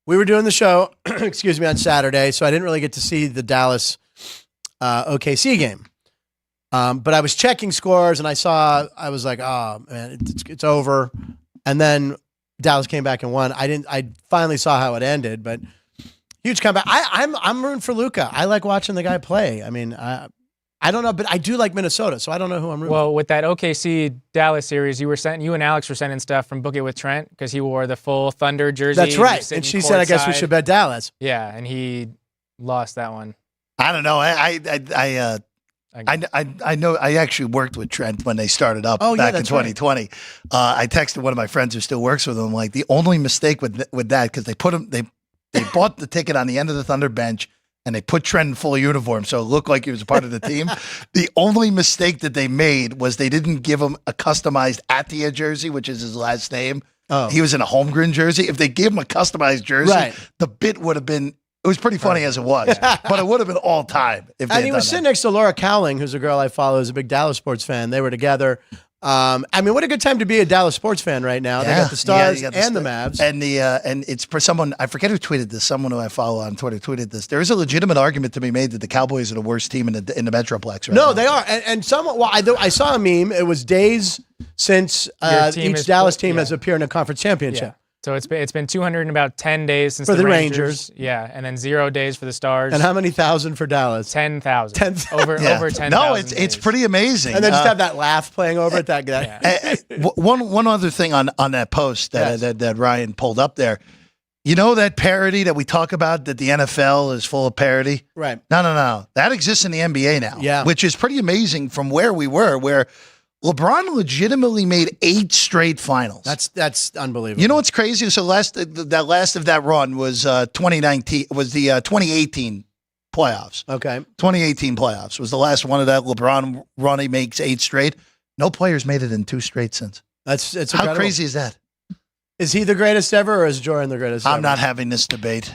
[SPEAKER 1] we were doing the show, excuse me, on Saturday, so I didn't really get to see the Dallas OKC game. But I was checking scores, and I was like, oh, man, it's over. And then Dallas came back and won. I finally saw how it ended, but huge comeback. I'm rooting for Luka. I like watching the guy play. I mean, I don't know, but I do like Minnesota, so I don't know who I'm rooting for.
[SPEAKER 2] Well, with that OKC Dallas series, you and Alex were sending stuff from Book It with Trent because he wore the full Thunder jersey.
[SPEAKER 1] That's right. And she said, I guess we should bet Dallas.
[SPEAKER 2] Yeah, and he lost that one.
[SPEAKER 3] I don't know. I know. I actually worked with Trent when they started up back in 2020. Right. I texted one of my friends who still works with him. Like the only mistake with that because they bought the ticket on the end of the Thunder bench. And they put Trent in full uniform, so it looked like he was a part of the team. The only mistake that they made was they didn't give him a customized Attia jersey, which is his last name. Oh. He was in a Holmgren jersey. If they gave him a customized jersey, the bit would have been, it was pretty funny as it was, but it would have been all time.
[SPEAKER 1] And he was sitting next to Laura Cowling, who's a girl I follow, who's a big Dallas sports fan. They were together. I mean, what a good time to be a Dallas sports fan right now. Yeah, they got the Stars and the Mavs.
[SPEAKER 3] And it's for someone, I forget who tweeted this, someone who I follow on Twitter tweeted this. There is a legitimate argument to be made that the Cowboys are the worst team in the Metroplex right now.
[SPEAKER 1] They are. And someone, I saw a meme. It was days since each Dallas team has appeared in a conference championship. Yeah.
[SPEAKER 2] So it's been 210 days since
[SPEAKER 1] for the
[SPEAKER 2] Rangers. Yeah, and then 0 days for the Stars.
[SPEAKER 1] And how many thousand for Dallas?
[SPEAKER 2] 10,000.
[SPEAKER 1] 10,000.
[SPEAKER 2] Over 10,000.
[SPEAKER 3] No, it's pretty amazing.
[SPEAKER 1] And then just have that laugh playing over it. That guy.
[SPEAKER 3] Yeah. One other thing on that post that Ryan pulled up there. You know that parody that we talk about that the NFL is full of parody?
[SPEAKER 1] Right.
[SPEAKER 3] No. That exists in the NBA now.
[SPEAKER 1] Yeah.
[SPEAKER 3] Which is pretty amazing from where we were, where LeBron legitimately made 8 straight finals.
[SPEAKER 1] That's unbelievable.
[SPEAKER 3] You know what's crazy? So last of that run was 2019. Was the 2018 playoffs.
[SPEAKER 1] Okay.
[SPEAKER 3] 2018 playoffs was the last one of that LeBron run. He makes 8 straight. No players made it in 2 straight since.
[SPEAKER 1] It's
[SPEAKER 3] How
[SPEAKER 1] incredible.
[SPEAKER 3] crazy is that?
[SPEAKER 1] Is he the greatest ever, or is Jordan the greatest ever?
[SPEAKER 3] I'm not having this debate.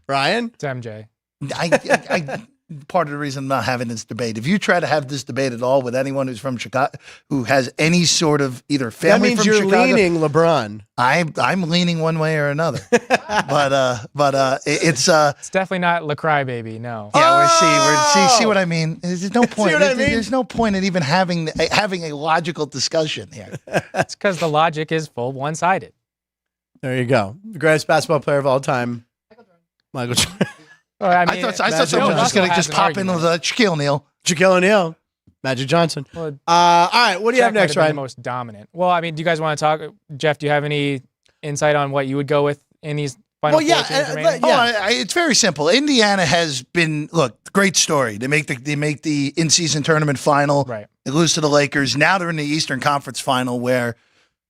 [SPEAKER 1] Ryan?
[SPEAKER 2] It's MJ.
[SPEAKER 3] I part of the reason I'm not having this debate. If you try to have this debate at all with anyone who's from Chicago, who has any sort of either family
[SPEAKER 1] that means
[SPEAKER 3] from
[SPEAKER 1] you're
[SPEAKER 3] Chicago,
[SPEAKER 1] leaning LeBron.
[SPEAKER 3] I'm leaning one way or another. but it's
[SPEAKER 2] It's definitely not LaCry baby. No.
[SPEAKER 3] yeah. See what I mean? There's no point.
[SPEAKER 1] what I mean?
[SPEAKER 3] There's no point in even having a logical discussion here.
[SPEAKER 2] It's because the logic is full one-sided.
[SPEAKER 1] There you go. The greatest basketball player of all time, Michael Jordan.
[SPEAKER 2] Well,
[SPEAKER 3] I thought someone was just going to just pop in with Shaquille O'Neal.
[SPEAKER 1] Shaquille O'Neal, Magic Johnson.
[SPEAKER 2] Well,
[SPEAKER 1] all right, what do you have next,
[SPEAKER 2] Ryan?
[SPEAKER 1] Ryan?
[SPEAKER 2] The most dominant. Well, I mean, do you guys want to talk? Jeff, do you have any insight on what you would go with in these final four teams remaining?
[SPEAKER 3] It's very simple. Indiana has been great story. They make the in-season tournament final.
[SPEAKER 2] Right.
[SPEAKER 3] They lose to the Lakers. Now they're in the Eastern Conference final where.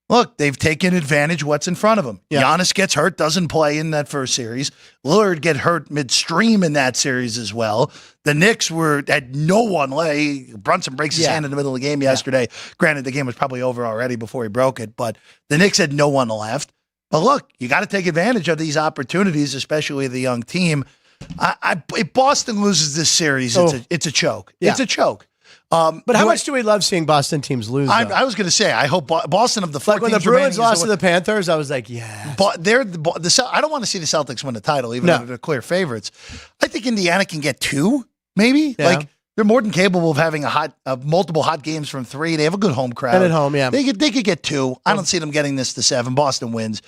[SPEAKER 3] Look, they've taken advantage of what's in front of them. Yeah. Giannis gets hurt, doesn't play in that first series. Lillard get hurt midstream in that series as well. The Knicks had no one lay. Brunson breaks his hand in the middle of the game yesterday. Granted, the game was probably over already before he broke it, but the Knicks had no one left. But look, you got to take advantage of these opportunities, especially the young team. If Boston loses this series, it's a choke. Yeah. It's a choke.
[SPEAKER 1] But how much do we love seeing Boston teams lose?
[SPEAKER 3] I was going to say, I hope Boston of the 4
[SPEAKER 1] like when the Bruins lost to the Panthers, I was like, yeah.
[SPEAKER 3] But I don't want to see the Celtics win the title, even though they're clear favorites. I think Indiana can get 2, maybe. Yeah. Like they're more than capable of having multiple hot games from 3. They have a good home crowd.
[SPEAKER 1] And at home, yeah.
[SPEAKER 3] They could get 2. I don't see them getting this to 7. Boston wins.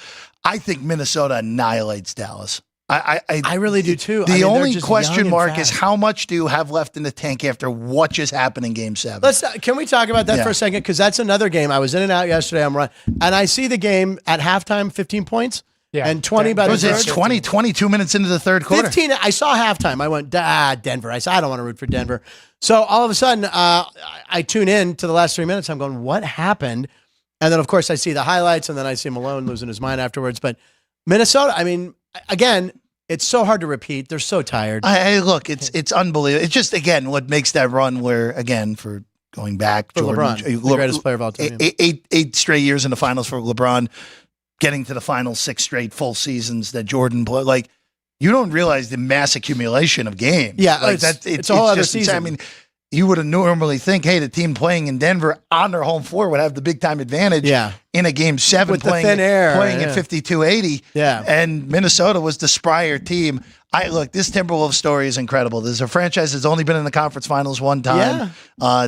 [SPEAKER 3] I think Minnesota annihilates Dallas.
[SPEAKER 1] I really do too.
[SPEAKER 3] The only question mark is how much do you have left in the tank after what just happened in Game 7?
[SPEAKER 1] Can we talk about that for a second? Because that's another game. I was in and out yesterday. I'm running, and I see the game at halftime, 15 points. Yeah, and 20 by the third.
[SPEAKER 3] It's 22 minutes into the third quarter.
[SPEAKER 1] 15. I saw halftime. I went, Denver. I said, I don't want to root for Denver. So all of a sudden, I tune in to the last 3 minutes. I'm going, what happened? And then, of course, I see the highlights, and then I see Malone losing his mind afterwards. But Minnesota, I mean, again, it's so hard to repeat. They're so tired.
[SPEAKER 3] Look, it's unbelievable. It's just, again, what makes that run where, again, for going back,
[SPEAKER 1] for
[SPEAKER 3] Jordan,
[SPEAKER 1] LeBron, the greatest player of all time.
[SPEAKER 3] Eight straight years in the finals for LeBron, getting to the final 6 straight full seasons that Jordan played. Like, you don't realize the mass accumulation of games.
[SPEAKER 1] Yeah,
[SPEAKER 3] like
[SPEAKER 1] it's a whole other season.
[SPEAKER 3] I mean, you would have normally think, hey, the team playing in Denver on their home floor would have the big time advantage in a Game 7
[SPEAKER 1] with
[SPEAKER 3] playing,
[SPEAKER 1] the thin air,
[SPEAKER 3] playing at 52-80.
[SPEAKER 1] Yeah.
[SPEAKER 3] And Minnesota was the sprier team. Look, this Timberwolves story is incredible. There's a franchise that's only been in the conference finals one time. Yeah.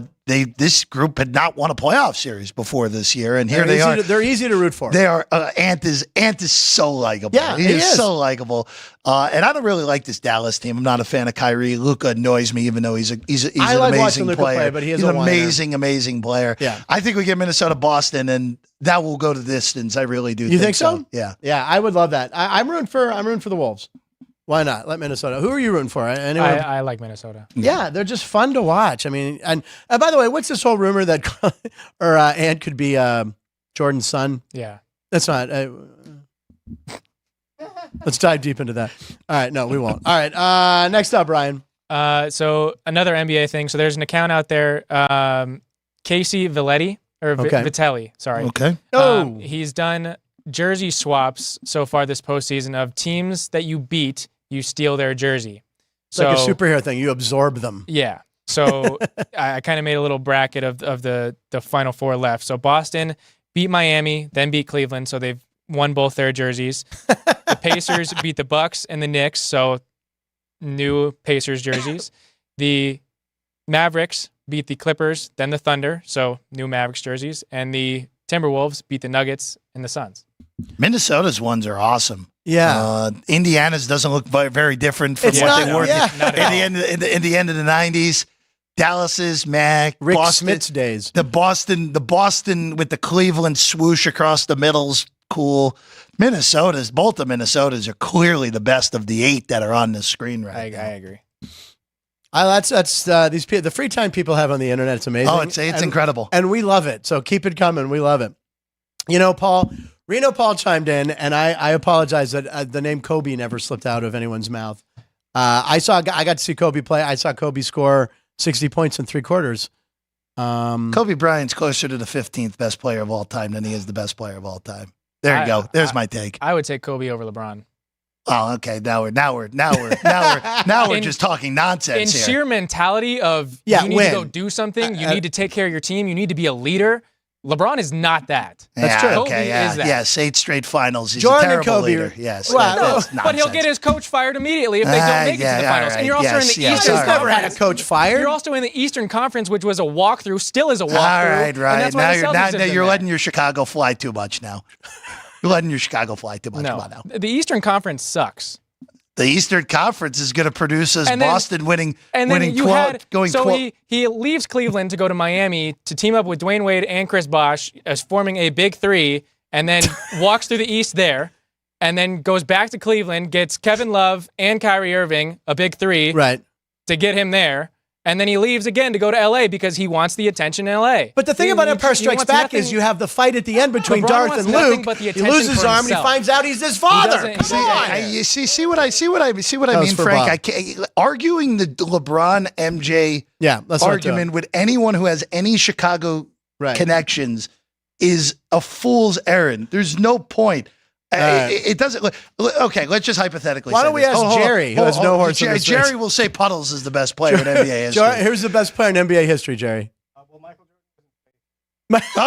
[SPEAKER 3] This group had not won a playoff series before this year, and here they are.
[SPEAKER 1] They're easy to root for.
[SPEAKER 3] They are. Ant is so likable.
[SPEAKER 1] Yeah,
[SPEAKER 3] he is so likable. And I don't really like this Dallas team. I'm not a fan of Kyrie. Luka annoys me, even though he's an amazing player.
[SPEAKER 1] Play, but he's
[SPEAKER 3] an amazing player.
[SPEAKER 1] Yeah.
[SPEAKER 3] I think we get Minnesota, Boston, and that will go to distance. I really do.
[SPEAKER 1] You think so?
[SPEAKER 3] Yeah.
[SPEAKER 1] Yeah, I would love that. I'm rooting for the Wolves. Why not? Let Minnesota. Who are you rooting for? Anyone?
[SPEAKER 2] I like Minnesota.
[SPEAKER 1] Yeah, they're just fun to watch. I mean, and by the way, what's this whole rumor that Ant could be Jordan's son?
[SPEAKER 2] Yeah,
[SPEAKER 1] that's not. Let's dive deep into that. All right, no, we won't. All right, next up, Ryan.
[SPEAKER 2] So another NBA thing. So there's an account out there, Casey Vitelli Vitelli. Sorry.
[SPEAKER 3] Okay.
[SPEAKER 2] He's done jersey swaps so far this postseason of teams that you beat. You steal their jersey.
[SPEAKER 1] It's like a superhero thing. You absorb them.
[SPEAKER 2] Yeah. So I kind of made a little bracket of the final 4 left. So Boston beat Miami, then beat Cleveland. So they've won both their jerseys. The Pacers beat the Bucks and the Knicks. So new Pacers jerseys. The Mavericks beat the Clippers, then the Thunder. So new Mavericks jerseys. And the Timberwolves beat the Nuggets and the Suns.
[SPEAKER 3] Minnesota's ones are awesome.
[SPEAKER 1] Yeah,
[SPEAKER 3] Indiana's doesn't look very different from what they were in the end of the 90s. Dallas's
[SPEAKER 1] Rick
[SPEAKER 3] Boston,
[SPEAKER 1] Smith's days.
[SPEAKER 3] The Boston with the Cleveland swoosh across the middle's cool. Both the Minnesotas are clearly the best of the 8 that are on this screen right now.
[SPEAKER 2] I agree.
[SPEAKER 1] That's these people, the free time people have on the internet. It's amazing.
[SPEAKER 3] Oh, it's incredible,
[SPEAKER 1] and we love it. So keep it coming. We love it. You know, Reno Paul chimed in, and I apologize that the name Kobe never slipped out of anyone's mouth. I got to see Kobe play. I saw Kobe score 60 points in 3 quarters.
[SPEAKER 3] Kobe Bryant's closer to the 15th best player of all time than he is the best player of all time. There you go. There's my take.
[SPEAKER 2] I would take Kobe over LeBron.
[SPEAKER 3] Oh, okay. Now we're just talking nonsense
[SPEAKER 2] in
[SPEAKER 3] here.
[SPEAKER 2] sheer mentality of you need to go do something, you need to take care of your team, you need to be a leader. LeBron is not that.
[SPEAKER 1] That's true.
[SPEAKER 3] Okay,
[SPEAKER 2] is that.
[SPEAKER 3] Yes, 8 straight finals. He's
[SPEAKER 1] Jordan
[SPEAKER 3] a terrible
[SPEAKER 1] and Kobe.
[SPEAKER 3] leader. Yes.
[SPEAKER 2] Well, but he'll get his coach fired immediately if they don't make it to the finals.
[SPEAKER 3] Right.
[SPEAKER 2] And you're also in the Eastern
[SPEAKER 1] He's
[SPEAKER 2] Conference.
[SPEAKER 1] never had a coach fired.
[SPEAKER 2] You're also in the Eastern Conference, which was a walkthrough, still is a walkthrough.
[SPEAKER 3] All right.
[SPEAKER 2] And that's why the Celtics
[SPEAKER 3] Now you're letting your Chicago fly too much now. You're letting your Chicago fly too much.
[SPEAKER 2] No,
[SPEAKER 3] Come on now.
[SPEAKER 2] the Eastern Conference sucks.
[SPEAKER 3] The Eastern Conference is going to produce us Boston winning 12.
[SPEAKER 2] So he leaves Cleveland to go to Miami to team up with Dwayne Wade and Chris Bosh as forming a big 3, and then walks through the East there, and then goes back to Cleveland, gets Kevin Love and Kyrie Irving, a big 3,
[SPEAKER 1] right,
[SPEAKER 2] to get him there. And then he leaves again to go to L.A. because he wants the attention in L.A.
[SPEAKER 1] But the thing about Empire Strikes Back is you have the fight at the end between Darth and Luke. He loses his arm and he finds out he's his father. Come on.
[SPEAKER 3] You see what I mean, Frank? Arguing the LeBron MJ argument with anyone who has any Chicago connections is a fool's errand. There's no point. It doesn't. Okay, let's just hypothetically.
[SPEAKER 1] Why don't we ask Jerry, who has no horse in this race?
[SPEAKER 3] Jerry will say Puddles is the best player in NBA history.
[SPEAKER 1] Who's the best player in NBA history, Jerry?
[SPEAKER 3] Michael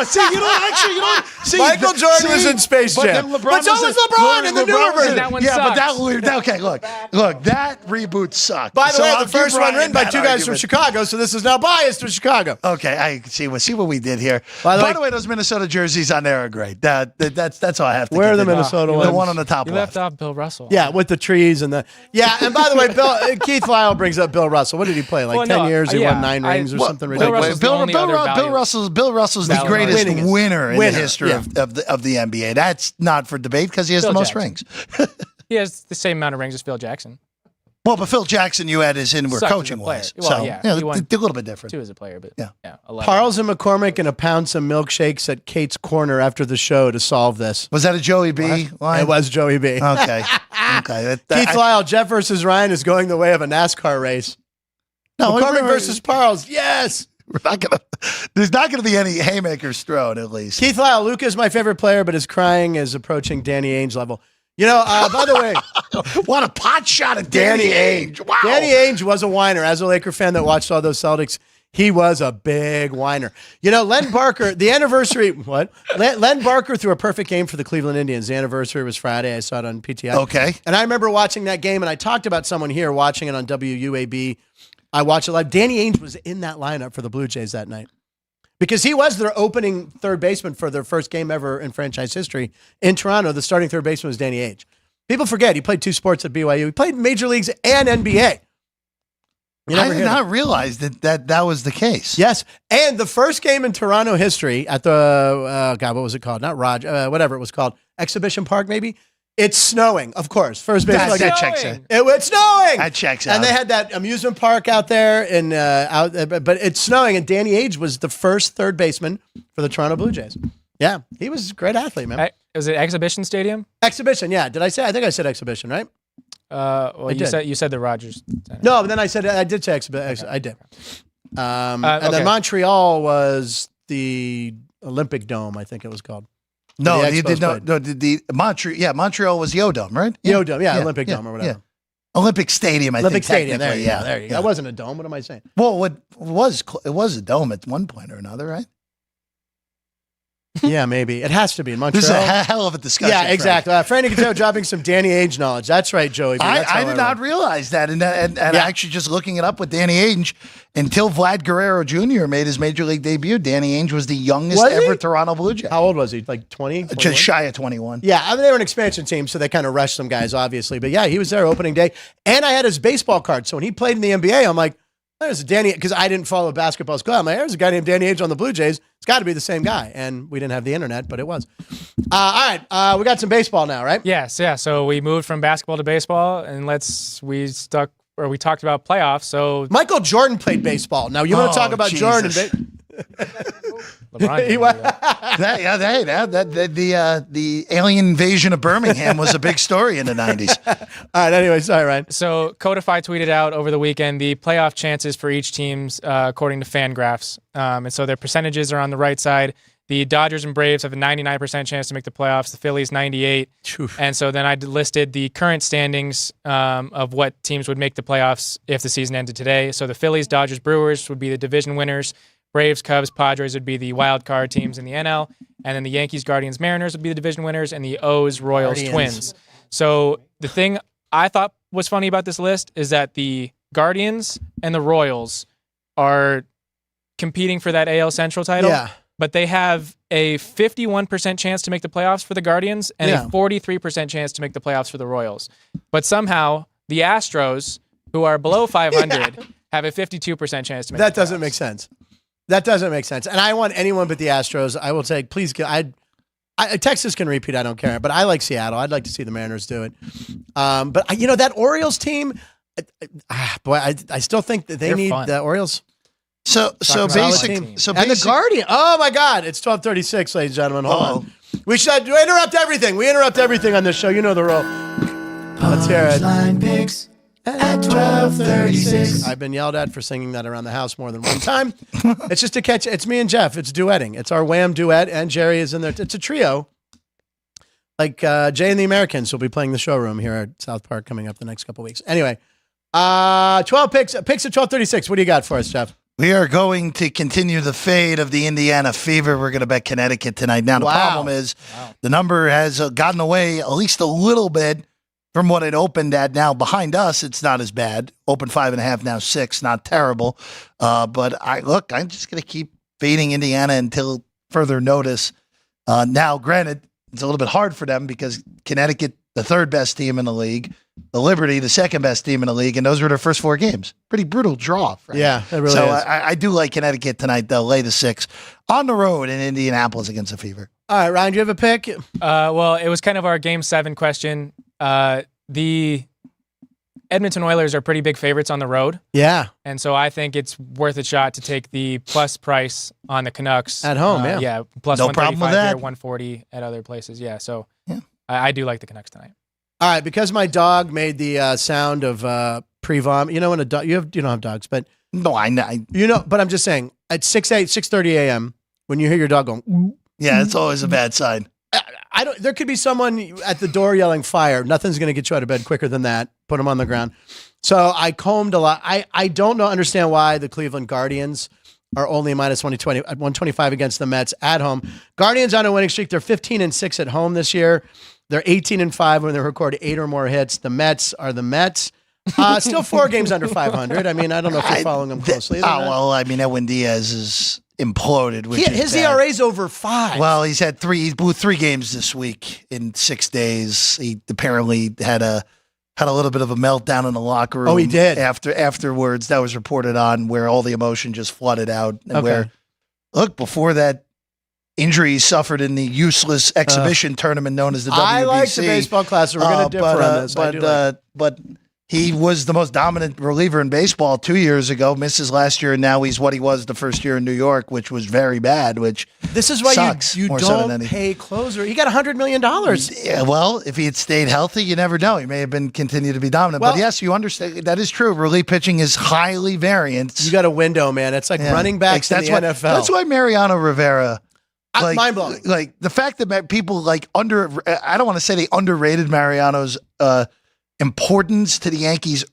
[SPEAKER 1] Jordan was in Space Jam. But so was LeBron in the newer version.
[SPEAKER 2] That one
[SPEAKER 3] sucks. Look, that reboot sucked.
[SPEAKER 1] By the way, the first one written by 2 guys from Chicago, so this is now biased to Chicago.
[SPEAKER 3] Okay, I see what we did here. By the way, those Minnesota jerseys on there are great. That's all I have to.
[SPEAKER 1] Where are the Minnesota ones?
[SPEAKER 3] The one on the top
[SPEAKER 2] left. You left off Bill Russell.
[SPEAKER 1] Yeah, with the trees and the and by the way, Keith Lyle brings up Bill Russell. What did he play? 10 years. He won 9 rings or something ridiculous.
[SPEAKER 3] Bill Russell's the greatest winner in the history of the NBA. That's not for debate because he has the most rings.
[SPEAKER 2] He has the same amount of rings as Phil Jackson.
[SPEAKER 3] Well, but Phil Jackson, you had his in where coaching was.
[SPEAKER 2] Well,
[SPEAKER 3] a little bit different.
[SPEAKER 2] 2 as a player, but
[SPEAKER 3] yeah.
[SPEAKER 1] Parles and McCormick going to pound some milkshakes at Kate's Corner after the show to solve this.
[SPEAKER 3] Was that a Joey B line?
[SPEAKER 1] It was Joey B.
[SPEAKER 3] Okay.
[SPEAKER 1] Keith Lyle, Jeff versus Ryan is going the way of a NASCAR race. No, McCormick versus Parles. Yes.
[SPEAKER 3] There's not going to be any haymakers thrown, at least.
[SPEAKER 1] Keith Lyle, Luka is my favorite player, but his crying is approaching Danny Ainge level. By the way,
[SPEAKER 3] what a pot shot at Danny Ainge. Wow.
[SPEAKER 1] Danny Ainge was a whiner. As a Laker fan that watched all those Celtics, he was a big whiner. Len Barker, the anniversary, what? Len Barker threw a perfect game for the Cleveland Indians. The anniversary was Friday. I saw it on PTI.
[SPEAKER 3] Okay.
[SPEAKER 1] And I remember watching that game, and I talked about someone here watching it on WUAB. I watched it live. Danny Ainge was in that lineup for the Blue Jays that night because he was their opening third baseman for their first game ever in franchise history in Toronto. The starting third baseman was Danny Ainge. People forget he played 2 sports at BYU. He played major leagues and NBA.
[SPEAKER 3] I did not realize that was the case.
[SPEAKER 1] Yes. And the first game in Toronto history at the, what was it called? Not Rogers, whatever it was called. Exhibition Park, maybe? It's snowing, of course. First base.
[SPEAKER 3] That checks in.
[SPEAKER 1] It's snowing.
[SPEAKER 3] That checks out.
[SPEAKER 1] And they had that amusement park out there, but it's snowing. And Danny Ainge was the first third baseman for the Toronto Blue Jays. Yeah, he was a great athlete, man.
[SPEAKER 2] Was it Exhibition Stadium?
[SPEAKER 1] Exhibition, yeah. Did I say? I think I said Exhibition, right?
[SPEAKER 2] You said the Rogers Center.
[SPEAKER 1] No, but then I did say Exhibition. Okay. I did. And then Montreal was the Olympic Dome, I think it was called.
[SPEAKER 3] No, the Montreal was Yodome, right?
[SPEAKER 1] Yodome, Olympic Dome or whatever.
[SPEAKER 3] Yeah. Olympic Stadium, I think.
[SPEAKER 1] Olympic Stadium, there you go. That wasn't a dome. What am I saying?
[SPEAKER 3] Well, it was a dome at one point or another, right?
[SPEAKER 1] Yeah, maybe. It has to be in Montreal.
[SPEAKER 3] This is a hell of a discussion.
[SPEAKER 1] Yeah, exactly. Frank Nicotero dropping some Danny Ainge knowledge. That's right, Joey.
[SPEAKER 3] I did not realize that. And actually just looking it up with Danny Ainge, until Vlad Guerrero Jr. made his major league debut, Danny Ainge was the youngest ever Toronto Blue Jay.
[SPEAKER 1] How old was he? Like 20?
[SPEAKER 3] Just shy of 21.
[SPEAKER 1] Yeah, I mean, they were an expansion team, so they kind of rushed some guys, obviously. But yeah, he was there opening day. And I had his baseball card. So when he played in the NBA, I'm like, there's Danny, because I didn't follow basketball school. I'm like, there's a guy named Danny Ainge on the Blue Jays. It's got to be the same guy. And we didn't have the internet, but it was. All right, we got some baseball now, right?
[SPEAKER 2] Yes, yeah. So we moved from basketball to baseball, and we talked about playoffs. So
[SPEAKER 1] Michael Jordan played baseball. Now you want to talk about
[SPEAKER 3] Jesus.
[SPEAKER 1] Jordan?
[SPEAKER 2] LeBron.
[SPEAKER 1] He
[SPEAKER 2] didn't do that.
[SPEAKER 3] The alien invasion of Birmingham was a big story in the 90s.
[SPEAKER 1] All right. Anyway, sorry, Ryan.
[SPEAKER 2] So Codify tweeted out over the weekend the playoff chances for each teams according to Fangraphs. And so their percentages are on the right side. The Dodgers and Braves have a 99% chance to make the playoffs. The Phillies, 98.
[SPEAKER 1] Oof.
[SPEAKER 2] And so then I listed the current standings of what teams would make the playoffs if the season ended today. So the Phillies, Dodgers, Brewers would be the division winners. Braves, Cubs, Padres would be the wild card teams in the NL. And then the Yankees, Guardians, Mariners would be the division winners. And the O's, Royals, Twins. So the thing I thought was funny about this list is that the Guardians and the Royals are competing for that AL Central title.
[SPEAKER 1] Yeah.
[SPEAKER 2] But they have a 51% chance to make the playoffs for the Guardians and a 43% chance to make the playoffs for the Royals. But somehow the Astros, who are below 500, have a 52% chance to make the playoffs.
[SPEAKER 1] That doesn't make sense. That doesn't make sense. And I want anyone but the Astros. I will say, please, Texas can repeat. I don't care. But I like Seattle. I'd like to see the Mariners do it. But, that Orioles team, boy, I still think that they're need fun. The Orioles.
[SPEAKER 3] So basic.
[SPEAKER 1] And the Guardian. Oh my God! It's 12:36, ladies and gentlemen. Hold on. We should interrupt everything. We interrupt everything on this show. You know the rule. Let's hear it.
[SPEAKER 6] Punchline picks at 12:36.
[SPEAKER 1] I've been yelled at for singing that around the house more than one time. It's just a catch. It's me and Jeff. It's duetting. It's our Wham duet, and Jerry is in there. It's a trio. Like Jay and the Americans will be playing the showroom here at South Park coming up the next couple weeks. Anyway, 12 picks at 12:36. What do you got for us, Jeff?
[SPEAKER 3] We are going to continue the fade of the Indiana Fever. We're going to bet Connecticut tonight. Now, the problem is the number has gotten away at least a little bit from what it opened at. Now, behind us, it's not as bad. Open 5.5, now 6. Not terrible. But I'm just going to keep fading Indiana until further notice. Now, granted, it's a little bit hard for them because Connecticut, the third best team in the league, the Liberty, the second best team in the league, and those were their first 4 games. Pretty brutal draw. Frank.
[SPEAKER 1] Yeah, it really
[SPEAKER 3] so
[SPEAKER 1] is.
[SPEAKER 3] I do like Connecticut tonight. They'll lay the 6 on the road in Indianapolis against the Fever.
[SPEAKER 1] All right, Ryan, do you have a pick?
[SPEAKER 2] Well, it was kind of our Game 7 question. The Edmonton Oilers are pretty big favorites on the road.
[SPEAKER 1] Yeah.
[SPEAKER 2] And so I think it's worth a shot to take the plus price on the Canucks.
[SPEAKER 1] At home, yeah.
[SPEAKER 2] Yeah, plus
[SPEAKER 3] No
[SPEAKER 2] 135
[SPEAKER 3] problem with that.
[SPEAKER 2] here, 140 at other places. Yeah, so I do like the Canucks tonight.
[SPEAKER 1] All right, because my dog made the sound of pre-vom. You know when a dog, you don't have dogs, but
[SPEAKER 3] No, I
[SPEAKER 1] but I'm just saying at 6:30 a.m. when you hear your dog going,
[SPEAKER 3] yeah, it's always a bad sign.
[SPEAKER 1] I don't. There could be someone at the door yelling fire. Nothing's going to get you out of bed quicker than that. Put them on the ground. So I combed a lot. I don't understand why the Cleveland Guardians are only minus 125 against the Mets at home. Guardians on a winning streak. They're 15-6 at home this year. They're 18-5 when they record 8 or more hits. The Mets are the Mets. Still 4 games under 500. I mean, I don't know if you're following them closely.
[SPEAKER 3] Edwin Diaz is imploded.
[SPEAKER 1] His ERA's over 5.
[SPEAKER 3] Well, he blew 3 games this week in 6 days. He apparently had a little bit of a meltdown in the locker room.
[SPEAKER 1] Oh, he did.
[SPEAKER 3] Afterwards, that was reported on, where all the emotion just flooded out. And before that injury he suffered in the useless exhibition tournament known as the WBC.
[SPEAKER 1] I like the baseball class, so we're going to differ on this.
[SPEAKER 3] But he was the most dominant reliever in baseball 2 years ago, misses last year, and now he's what he was the first year in New York, which was very bad,
[SPEAKER 1] this is why
[SPEAKER 3] sucks,
[SPEAKER 1] you don't pay closer. He got $100 million.
[SPEAKER 3] Yeah, well, if he had stayed healthy, you never know. He may have been continued to be dominant. But yes, you understand. That is true. Relief pitching is highly variant.
[SPEAKER 1] You got a window, man. It's like running backs in the NFL.
[SPEAKER 3] That's why Mariano Rivera...
[SPEAKER 1] mind blowing.
[SPEAKER 3] Like the fact that people I don't want to say they underrated Mariano's importance to the Yankees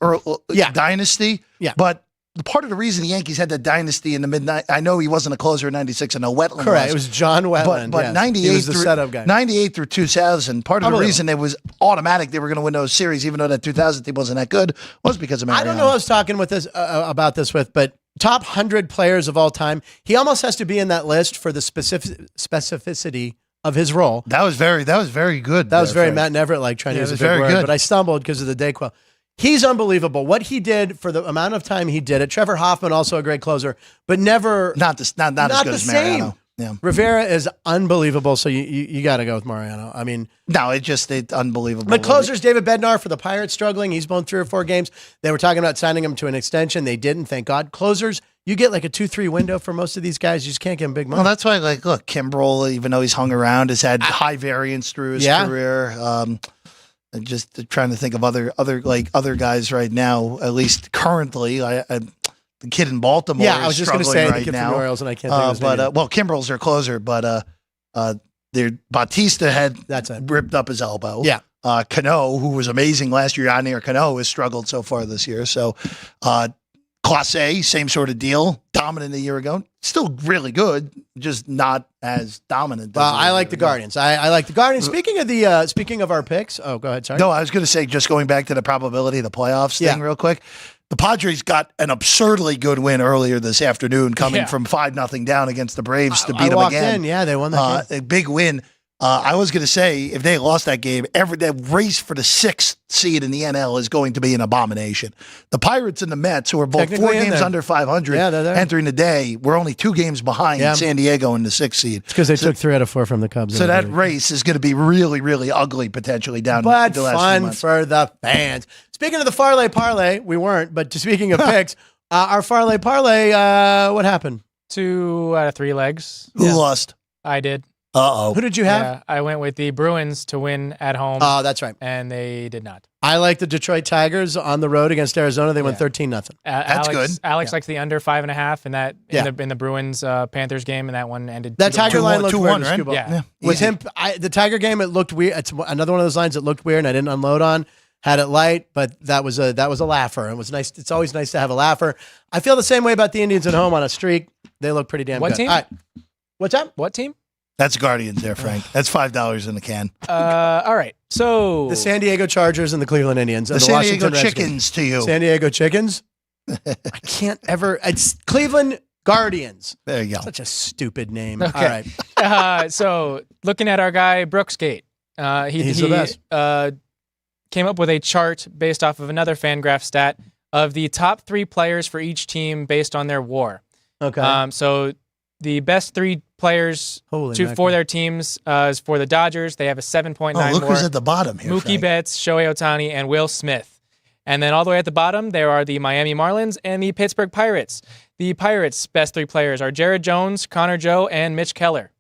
[SPEAKER 3] dynasty. Yeah. But part of the reason the Yankees had that dynasty in the mid-90s, I know he wasn't a closer in 96 and no Wetland.
[SPEAKER 1] Correct. It was John Wetland.
[SPEAKER 3] But 98
[SPEAKER 1] he was the setup guy.
[SPEAKER 3] 98 through 2000, part of the reason it was automatic they were going to win those series, even though that 2000 team wasn't that good, was because of Mariano.
[SPEAKER 1] I don't know who I was talking with about this with, but top 100 players of all time. He almost has to be in that list for the specificity of his role.
[SPEAKER 3] That was very good.
[SPEAKER 1] That was very Matt Neverett like trying to use a big word, but I stumbled because of the Dayquil. He's unbelievable. What he did for the amount of time he did it. Trevor Hoffman, also a great closer, but never
[SPEAKER 3] not as good as Mariano. Yeah.
[SPEAKER 1] Rivera is unbelievable, so you got to go with Mariano. I mean,
[SPEAKER 3] no, it's unbelievable.
[SPEAKER 1] But closers, David Bednar for the Pirates struggling. He's blown 3 or 4 games. They were talking about signing him to an extension. They didn't, thank God. Closers, you get like a 2-3 window for most of these guys. You just can't get them big money.
[SPEAKER 3] Well, that's why, like, look, Kimbrel, even though he's hung around, has had high variance through his career. And just trying to think of other guys right now, at least currently. The kid in Baltimore.
[SPEAKER 1] Yeah, I was just going to say
[SPEAKER 3] right
[SPEAKER 1] the kid
[SPEAKER 3] now.
[SPEAKER 1] from the Royals, and I can't think of his name.
[SPEAKER 3] Well, Kimbrel's their closer, but Bautista had ripped up his elbow.
[SPEAKER 1] Yeah.
[SPEAKER 3] Cano, who was amazing last year, Yanier Cano has struggled so far this year. So, Clase, same sort of deal. Dominant a year ago. Still really good, just not as dominant.
[SPEAKER 1] Well, I like the Guardians. I like the Guardians. Speaking of our picks. Oh, go ahead. Sorry.
[SPEAKER 3] No, I was going to say, just going back to the probability of the playoffs thing real quick. The Padres got an absurdly good win earlier this afternoon, coming from 5-0 down against the Braves to beat them again.
[SPEAKER 1] Yeah, they won that game.
[SPEAKER 3] A big win. I was going to say, if they lost that game, that race for the 6th seed in the NL is going to be an abomination. The Pirates and the Mets, who are both 4 games under 500, entering the day, were only 2 games behind San Diego in the 6th seed.
[SPEAKER 1] It's because they took 3 out of 4 from the Cubs.
[SPEAKER 3] So that race is going to be really, really ugly, potentially, down
[SPEAKER 1] but
[SPEAKER 3] the last
[SPEAKER 1] fun
[SPEAKER 3] few months.
[SPEAKER 1] for the fans. Speaking of the parlay, we weren't, but speaking of picks, our parlay, what happened?
[SPEAKER 2] 2 out of 3 legs.
[SPEAKER 3] Who lost?
[SPEAKER 2] I did.
[SPEAKER 3] Uh-oh.
[SPEAKER 1] Who did you have?
[SPEAKER 2] Yeah, I went with the Bruins to win at home.
[SPEAKER 1] Oh, that's right.
[SPEAKER 2] And they did not.
[SPEAKER 1] I like the Detroit Tigers on the road against Arizona. They won 13-0.
[SPEAKER 3] That's good.
[SPEAKER 2] Alex likes the under 5.5 in the Bruins Panthers game, and that one ended.
[SPEAKER 1] That Tiger line looked weird.
[SPEAKER 3] 2-1, right?
[SPEAKER 2] Yeah.
[SPEAKER 1] With him, the Tiger game, it looked weird. It's another one of those lines that looked weird, and I didn't unload on. Had it light, but that was a laugher. It was nice. It's always nice to have a laugher. I feel the same way about the Indians at home on a streak. They look pretty damn good.
[SPEAKER 2] What team?
[SPEAKER 1] All right. What's up?
[SPEAKER 2] What team?
[SPEAKER 3] That's Guardians there, Frank. That's $5 in the can.
[SPEAKER 2] All right. So
[SPEAKER 1] the San Diego Chargers and the Cleveland Indians. And
[SPEAKER 3] the
[SPEAKER 1] the
[SPEAKER 3] San Diego
[SPEAKER 1] Washington
[SPEAKER 3] Chickens
[SPEAKER 1] Redskins.
[SPEAKER 3] to you.
[SPEAKER 1] San Diego Chickens? I can't ever. It's Cleveland Guardians.
[SPEAKER 3] There you go.
[SPEAKER 1] Such a stupid name.
[SPEAKER 2] Okay.
[SPEAKER 1] All right.
[SPEAKER 2] So looking at our guy Brooksgate,
[SPEAKER 1] He's the best.
[SPEAKER 2] Came up with a chart based off of another Fangraph stat of the top 3 players for each team based on their WAR.
[SPEAKER 1] Okay.
[SPEAKER 2] So the best 3 players for their teams is for the Dodgers. They have a 7.9 WAR.
[SPEAKER 3] Look who's at the bottom here,
[SPEAKER 2] Mookie
[SPEAKER 3] Frank.
[SPEAKER 2] Betts, Shohei Ohtani, and Will Smith. And then all the way at the bottom, there are the Miami Marlins and the Pittsburgh Pirates. The Pirates' best 3 players are Jared Jones, Connor Joe, and Mitch Keller.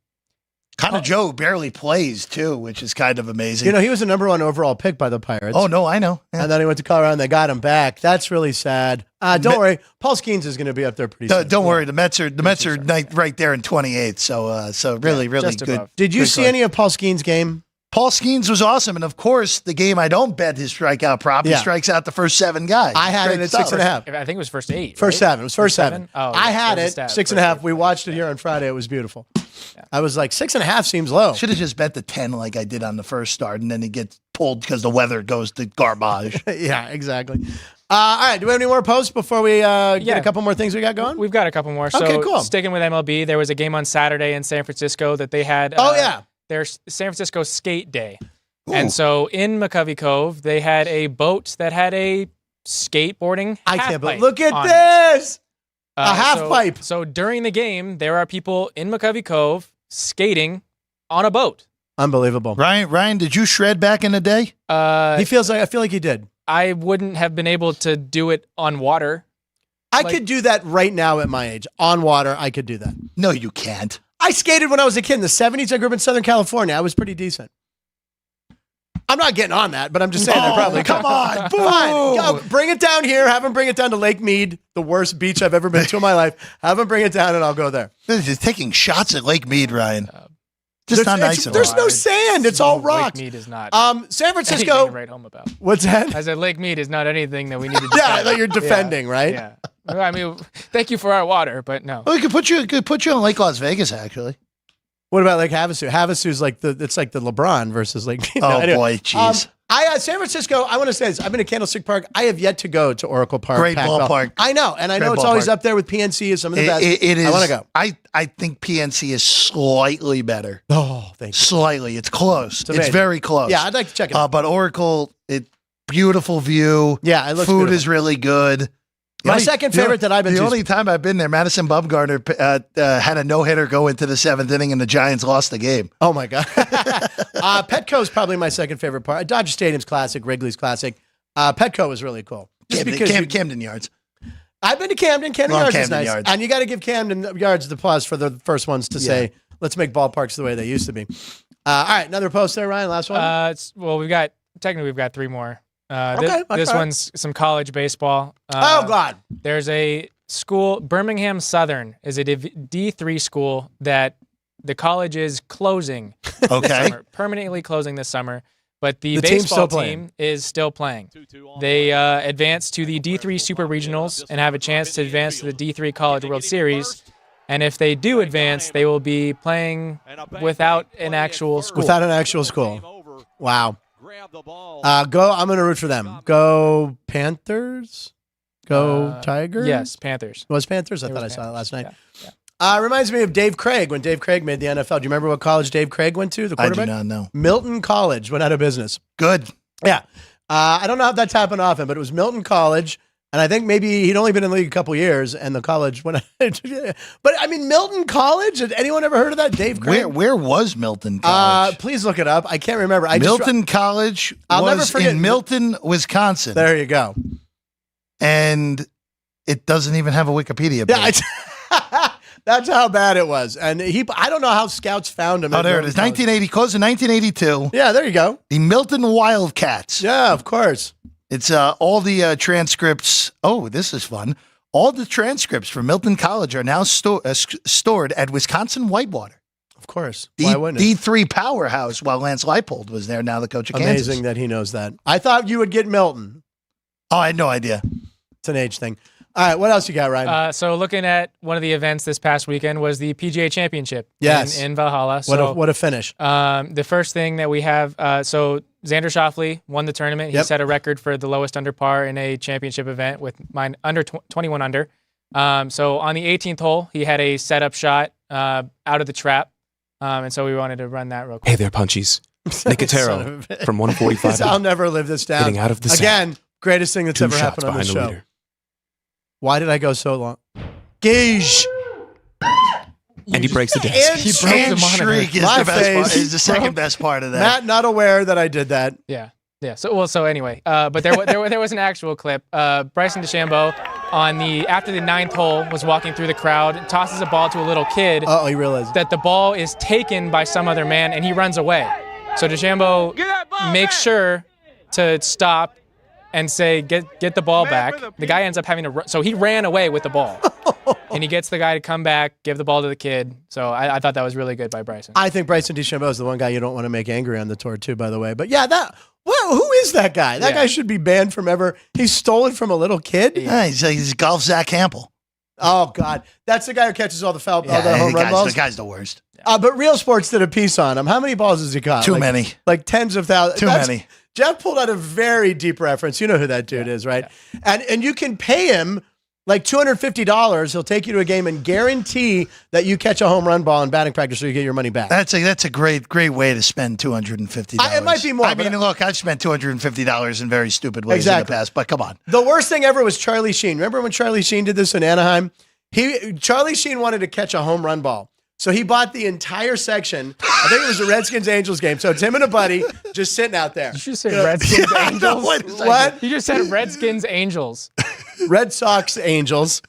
[SPEAKER 3] Connor Joe barely plays, too, which is kind of amazing.
[SPEAKER 1] You know, he was the number 1 overall pick by the Pirates.
[SPEAKER 3] Oh, no, I know. Yeah.
[SPEAKER 1] And then he went to Colorado and they got him back. That's really sad. Don't worry. Paul Skeens is going to be up there pretty soon.
[SPEAKER 3] Don't worry. The Mets are right there in 28th. So really good.
[SPEAKER 2] Above.
[SPEAKER 1] Did you see any of Paul Skeens' game?
[SPEAKER 3] Paul Skeens was awesome. And, of course, the game I don't bet his strikeout prop, he strikes out the first 7 guys.
[SPEAKER 1] I had it at 6.5.
[SPEAKER 2] I think it was first 8.
[SPEAKER 1] First 7. It was first 7.
[SPEAKER 2] Oh,
[SPEAKER 1] I had it 6.5. We watched it here on Friday. It was beautiful. Yeah. I was like, 6.5 seems low.
[SPEAKER 3] Should have just bet the 10 like I did on the first start, and then it gets pulled because the weather goes to garbage.
[SPEAKER 1] Yeah, exactly. All right. Do we have any more posts before we get a couple more things we got going?
[SPEAKER 2] We've got a couple more. So,
[SPEAKER 1] okay, cool.
[SPEAKER 2] Sticking with MLB, there was a game on Saturday in San Francisco that they had. Their San Francisco Skate Day. Ooh. And so in McCovey Cove, they had a boat that had a skateboarding.
[SPEAKER 1] I can't believe. Look at this. A half pipe.
[SPEAKER 2] So during the game, there are people in McCovey Cove skating on a boat.
[SPEAKER 1] Unbelievable.
[SPEAKER 3] Ryan, did you shred back in the day?
[SPEAKER 1] I feel like he did.
[SPEAKER 2] I wouldn't have been able to do it on water.
[SPEAKER 1] I could do that right now at my age. On water, I could do that.
[SPEAKER 3] No, you can't.
[SPEAKER 1] I skated when I was a kid in the 70s. I grew up in Southern California. I was pretty decent. I'm not getting on that, but I'm just saying I probably
[SPEAKER 3] come on.
[SPEAKER 1] Fine. Go, bring it down here. Have him bring it down to Lake Mead, the worst beach I've ever been to in my life. Have him bring it down, and I'll go there.
[SPEAKER 3] This is taking shots at Lake Mead, Ryan. Just not nice at all.
[SPEAKER 1] There's no sand. It's all rocks.
[SPEAKER 2] Lake Mead is not
[SPEAKER 1] San Francisco.
[SPEAKER 2] anything to write home about.
[SPEAKER 1] What's that?
[SPEAKER 2] I said Lake Mead is not anything that we need to
[SPEAKER 1] Yeah, I thought you're defending, right?
[SPEAKER 2] Yeah. I mean, thank you for our water, but no.
[SPEAKER 3] Well, we could put you on Lake Las Vegas, actually.
[SPEAKER 1] What about Lake Havasu? Havasu's like it's like the LeBron versus like.
[SPEAKER 3] Boy, jeez.
[SPEAKER 1] San Francisco, I want to say this. I've been to Candlestick Park. I have yet to go to Oracle Park.
[SPEAKER 3] Great ballpark.
[SPEAKER 1] I know, and I know it's always up there with PNC as some of the best.
[SPEAKER 3] It is.
[SPEAKER 1] I want to go.
[SPEAKER 3] I think PNC is slightly better.
[SPEAKER 1] Oh, thank you.
[SPEAKER 3] Slightly. It's close. It's very close.
[SPEAKER 1] Yeah, I'd like to check it out.
[SPEAKER 3] But Oracle, beautiful view.
[SPEAKER 1] Yeah, it looks
[SPEAKER 3] Food
[SPEAKER 1] beautiful.
[SPEAKER 3] is really good.
[SPEAKER 1] My second favorite that I've been to.
[SPEAKER 3] The only time I've been there, Madison Bumgarner had a no-hitter go into the 7th inning, and the Giants lost the game.
[SPEAKER 1] Oh, my God. Petco's probably my second favorite part. Dodger Stadium's classic. Wrigley's classic. Petco was really cool.
[SPEAKER 3] Camden Yards.
[SPEAKER 1] I've been to Camden. Camden Yards is
[SPEAKER 3] Camden
[SPEAKER 1] nice.
[SPEAKER 3] Yards.
[SPEAKER 1] And you got to give Camden Yards the applause for the first ones to say, let's make ballparks the way they used to be. All right, another post there, Ryan. Last one.
[SPEAKER 2] We've got 3 more.
[SPEAKER 1] Okay,
[SPEAKER 2] this one's some college baseball.
[SPEAKER 1] Oh, God.
[SPEAKER 2] There's a school, Birmingham Southern is a D3 school that the college is closing this summer, permanently closing this summer. But the baseball team is still playing. They advance to the D3 Super Regionals and have a chance to advance to the D3 College World Series. And if they do advance, they will be playing without an actual school.
[SPEAKER 1] Without an actual school. Wow. I'm going to root for them. Go Panthers? Go Tigers?
[SPEAKER 2] Yes, Panthers.
[SPEAKER 1] It was Panthers? I thought I saw it last night.
[SPEAKER 2] Yeah.
[SPEAKER 1] Reminds me of Dave Craig, when Dave Craig made the NFL. Do you remember what college Dave Craig went to, the quarterback?
[SPEAKER 3] I do not know.
[SPEAKER 1] Milton College went out of business.
[SPEAKER 3] Good.
[SPEAKER 1] Yeah. I don't know if that's happened often, but it was Milton College. And I think maybe he'd only been in the league a couple years, and the college went. But I mean, Milton College. Had anyone ever heard of that? Dave Craig.
[SPEAKER 3] Where was Milton College?
[SPEAKER 1] Please look it up. I can't remember.
[SPEAKER 3] Milton College was in Milton, Wisconsin.
[SPEAKER 1] There you go.
[SPEAKER 3] And it doesn't even have a Wikipedia page.
[SPEAKER 1] Yeah, that's how bad it was. And I don't know how scouts found him.
[SPEAKER 3] Oh, there it is. 1980, closed in 1982.
[SPEAKER 1] Yeah, there you go.
[SPEAKER 3] The Milton Wildcats.
[SPEAKER 1] Yeah, of course.
[SPEAKER 3] It's all the transcripts. Oh, this is fun. All the transcripts from Milton College are now stored at Wisconsin Whitewater.
[SPEAKER 1] Of course. Why wouldn't it?
[SPEAKER 3] D3 powerhouse while Lance Leipold was there, now the coach of Kansas.
[SPEAKER 1] Amazing that he knows that. I thought you would get Milton.
[SPEAKER 3] Oh, I had no idea.
[SPEAKER 1] It's an age thing. All right, what else you got, Ryan?
[SPEAKER 2] So looking at one of the events this past weekend was the PGA Championship in Valhalla.
[SPEAKER 1] What a finish.
[SPEAKER 2] The first thing that we have, so Xander Schauffele won the tournament. He set a record for the lowest under par in a championship event with mine under 21 under. So on the 18th hole, he had a setup shot out of the trap. And so we wanted to run that real quick.
[SPEAKER 7] Hey there, Punchies. Nicotero from 145.
[SPEAKER 1] I'll never live this down.
[SPEAKER 7] Getting out of the
[SPEAKER 1] Again, greatest thing that's ever happened on this show.
[SPEAKER 7] Leader.
[SPEAKER 1] Why did I go so long? Gage.
[SPEAKER 7] And he breaks the desk.
[SPEAKER 3] He broke the monitor. Is the second best part of that.
[SPEAKER 1] Matt, not aware that I did that.
[SPEAKER 2] Yeah. So anyway, but there was an actual clip. Bryson DeChambeau after the 9th hole was walking through the crowd, tosses a ball to a little kid.
[SPEAKER 1] Oh, he realized
[SPEAKER 2] that the ball is taken by some other man, and he runs away. So DeChambeau makes sure to stop and say, get the ball back. The guy ends up having to run. So he ran away with the ball. And he gets the guy to come back, give the ball to the kid. So I thought that was really good by Bryson.
[SPEAKER 1] I think Bryson DeChambeau is the one guy you don't want to make angry on the tour, too, by the way. But yeah, who is that guy? That guy should be banned from ever. He stole it from a little kid?
[SPEAKER 3] Yeah, he's golf Zach Campbell.
[SPEAKER 1] Oh, God. That's the guy who catches all the home run balls?
[SPEAKER 3] The guy's the worst.
[SPEAKER 1] But Real Sports did a piece on him. How many balls has he caught?
[SPEAKER 3] Too many.
[SPEAKER 1] Like tens of thousands.
[SPEAKER 3] Too many.
[SPEAKER 1] Jeff pulled out a very deep reference. You know who that dude is, right? Yeah. And you can pay him like $250. He'll take you to a game and guarantee that you catch a home run ball in batting practice so you get your money back.
[SPEAKER 3] That's a great way to spend $250.
[SPEAKER 1] It might be more.
[SPEAKER 3] I mean, look, I've spent $250 in very stupid ways in the past, but come on.
[SPEAKER 1] The worst thing ever was Charlie Sheen. Remember when Charlie Sheen did this in Anaheim? Charlie Sheen wanted to catch a home run ball. So he bought the entire section. I think it was a Redskins-Angels game. So it's him and a buddy just sitting out there.
[SPEAKER 2] You just said Redskins Angels?
[SPEAKER 1] What?
[SPEAKER 2] You just said Redskins Angels.
[SPEAKER 1] Red Sox Angels.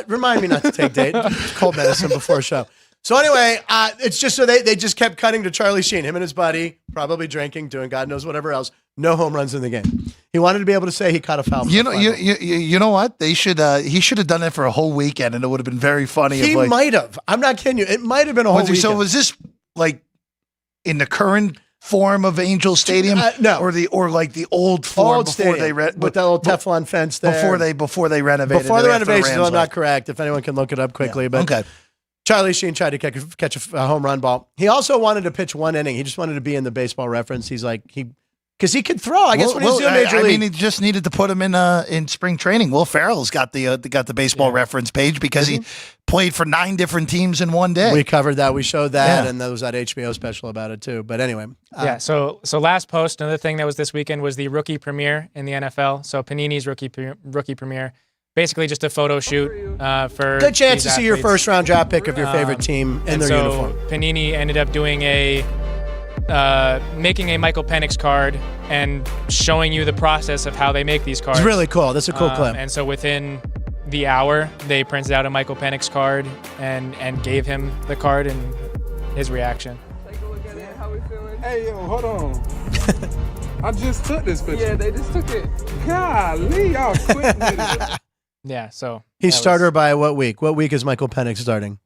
[SPEAKER 1] Remind me not to take cold medicine before a show. So anyway, it's just so they just kept cutting to Charlie Sheen, him and his buddy, probably drinking, doing God knows whatever else. No home runs in the game. He wanted to be able to say he caught a foul.
[SPEAKER 3] You know what? He should have done that for a whole weekend, and it would have been very funny.
[SPEAKER 1] He might have. I'm not kidding you. It might have been a whole weekend.
[SPEAKER 3] So was this like in the current form of Angel Stadium?
[SPEAKER 1] No,
[SPEAKER 3] or the old form before they
[SPEAKER 1] with that little Teflon fence there
[SPEAKER 3] before they renovated.
[SPEAKER 1] Before the renovation, I'm not correct. If anyone can look it up quickly, but okay. Charlie Sheen tried to catch a home run ball. He also wanted to pitch one inning. He just wanted to be in the Baseball Reference. He's like because he could throw. I guess when he was doing Major League.
[SPEAKER 3] I mean, he just needed to put him in spring training. Will Ferrell's got the Baseball Reference page because he played for 9 different teams in one day.
[SPEAKER 1] We covered that. We showed that, and there was that HBO special about it too. But anyway,
[SPEAKER 2] So last post, another thing that was this weekend was the rookie premiere in the NFL. So Panini's rookie premiere. Basically, just a photo shoot for
[SPEAKER 1] good chance to see your first round draft pick of your favorite team in their uniform.
[SPEAKER 2] Panini ended up doing making a Michael Penix card and showing you the process of how they make these cards.
[SPEAKER 1] It's really cool. That's a cool clip.
[SPEAKER 2] And so within the hour, they printed out a Michael Penix card and gave him the card and his reaction.
[SPEAKER 8] Take a look at it. How we feeling? Hey, yo, hold on. I just took this picture. Yeah, they just took it. Golly, y'all quick with it.
[SPEAKER 2] Yeah, so.
[SPEAKER 1] He's starter by what week? What week is Michael Penix starting?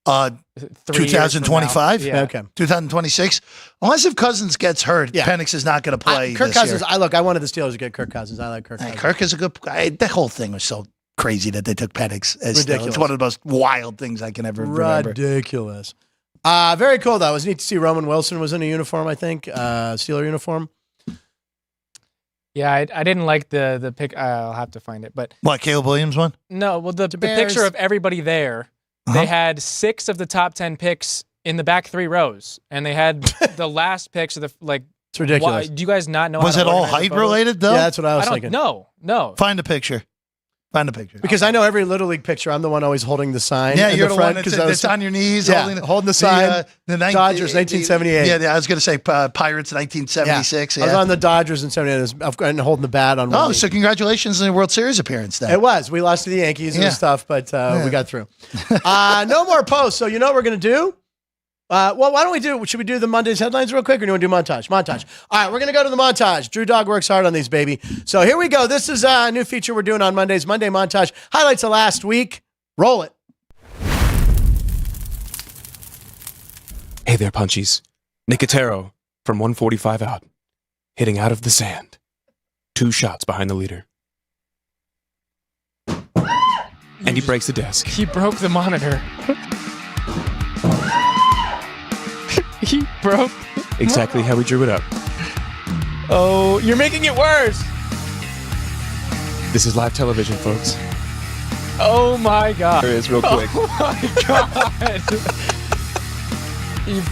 [SPEAKER 3] 2025?
[SPEAKER 2] Yeah.
[SPEAKER 1] Okay.
[SPEAKER 3] 2026? Unless if Cousins gets hurt,
[SPEAKER 1] Yeah.
[SPEAKER 3] Penix is not going to play
[SPEAKER 1] Kirk
[SPEAKER 3] this
[SPEAKER 1] Cousins.
[SPEAKER 3] year.
[SPEAKER 1] I wanted the Steelers to get Kirk Cousins. I like Kirk Cousins.
[SPEAKER 3] Kirk is a good guy. That whole thing was so crazy that they took Penix.
[SPEAKER 1] Ridiculous.
[SPEAKER 3] It's one of the most wild things I can ever remember.
[SPEAKER 1] Ridiculous. Very cool, though. It was neat to see Roman Wilson was in a uniform, I think. Steeler uniform.
[SPEAKER 2] Yeah, I didn't like the pick. I'll have to find it. But
[SPEAKER 3] What, Caleb Williams one?
[SPEAKER 2] no, well, the
[SPEAKER 1] Bears.
[SPEAKER 2] picture of everybody there, they had 6 of the top 10 picks in the back 3 rows. And they had the last picks of the, like,
[SPEAKER 1] It's ridiculous.
[SPEAKER 2] do you guys not know
[SPEAKER 3] Was
[SPEAKER 2] how
[SPEAKER 3] it
[SPEAKER 2] to
[SPEAKER 3] all
[SPEAKER 2] organize the
[SPEAKER 3] hype
[SPEAKER 2] photos?
[SPEAKER 3] related, though?
[SPEAKER 1] Yeah, that's what I was
[SPEAKER 2] I don't
[SPEAKER 1] thinking.
[SPEAKER 2] No.
[SPEAKER 3] Find a picture. Find a picture.
[SPEAKER 1] Because I know every Little League picture, I'm the one always holding the sign.
[SPEAKER 3] Yeah,
[SPEAKER 1] in
[SPEAKER 3] you're
[SPEAKER 1] the
[SPEAKER 3] the
[SPEAKER 1] front
[SPEAKER 3] one
[SPEAKER 1] because
[SPEAKER 3] that's on your knees,
[SPEAKER 1] yeah,
[SPEAKER 3] holding
[SPEAKER 1] the sign. Dodgers, 1978.
[SPEAKER 3] Yeah, I was going to say Pirates, 1976.
[SPEAKER 1] I was on the Dodgers in 78. I was holding the bat on one
[SPEAKER 3] Oh,
[SPEAKER 1] knee.
[SPEAKER 3] so congratulations on the World Series appearance then.
[SPEAKER 1] It was. We lost to the Yankees and
[SPEAKER 3] Yeah.
[SPEAKER 1] stuff, but we got through. No more posts. So you know what we're going to do? Well, why don't we do, should we do the Monday's headlines real quick, or do you want to do montage? Montage. All right, we're going to go to the montage. Drew Dog works hard on these, baby. So here we go. This is a new feature we're doing on Mondays. Monday montage. Highlights of last week. Roll it.
[SPEAKER 7] Hey there, punchies. Nicotero from 145 out. Hitting out of the sand. 2 shots behind the leader. And he breaks the desk.
[SPEAKER 2] He broke the monitor. He broke.
[SPEAKER 7] Exactly how he drew it up.
[SPEAKER 2] Oh, you're making it worse.
[SPEAKER 7] This is live television, folks.
[SPEAKER 2] Oh my God.
[SPEAKER 7] There it is, real quick.
[SPEAKER 2] Oh my God.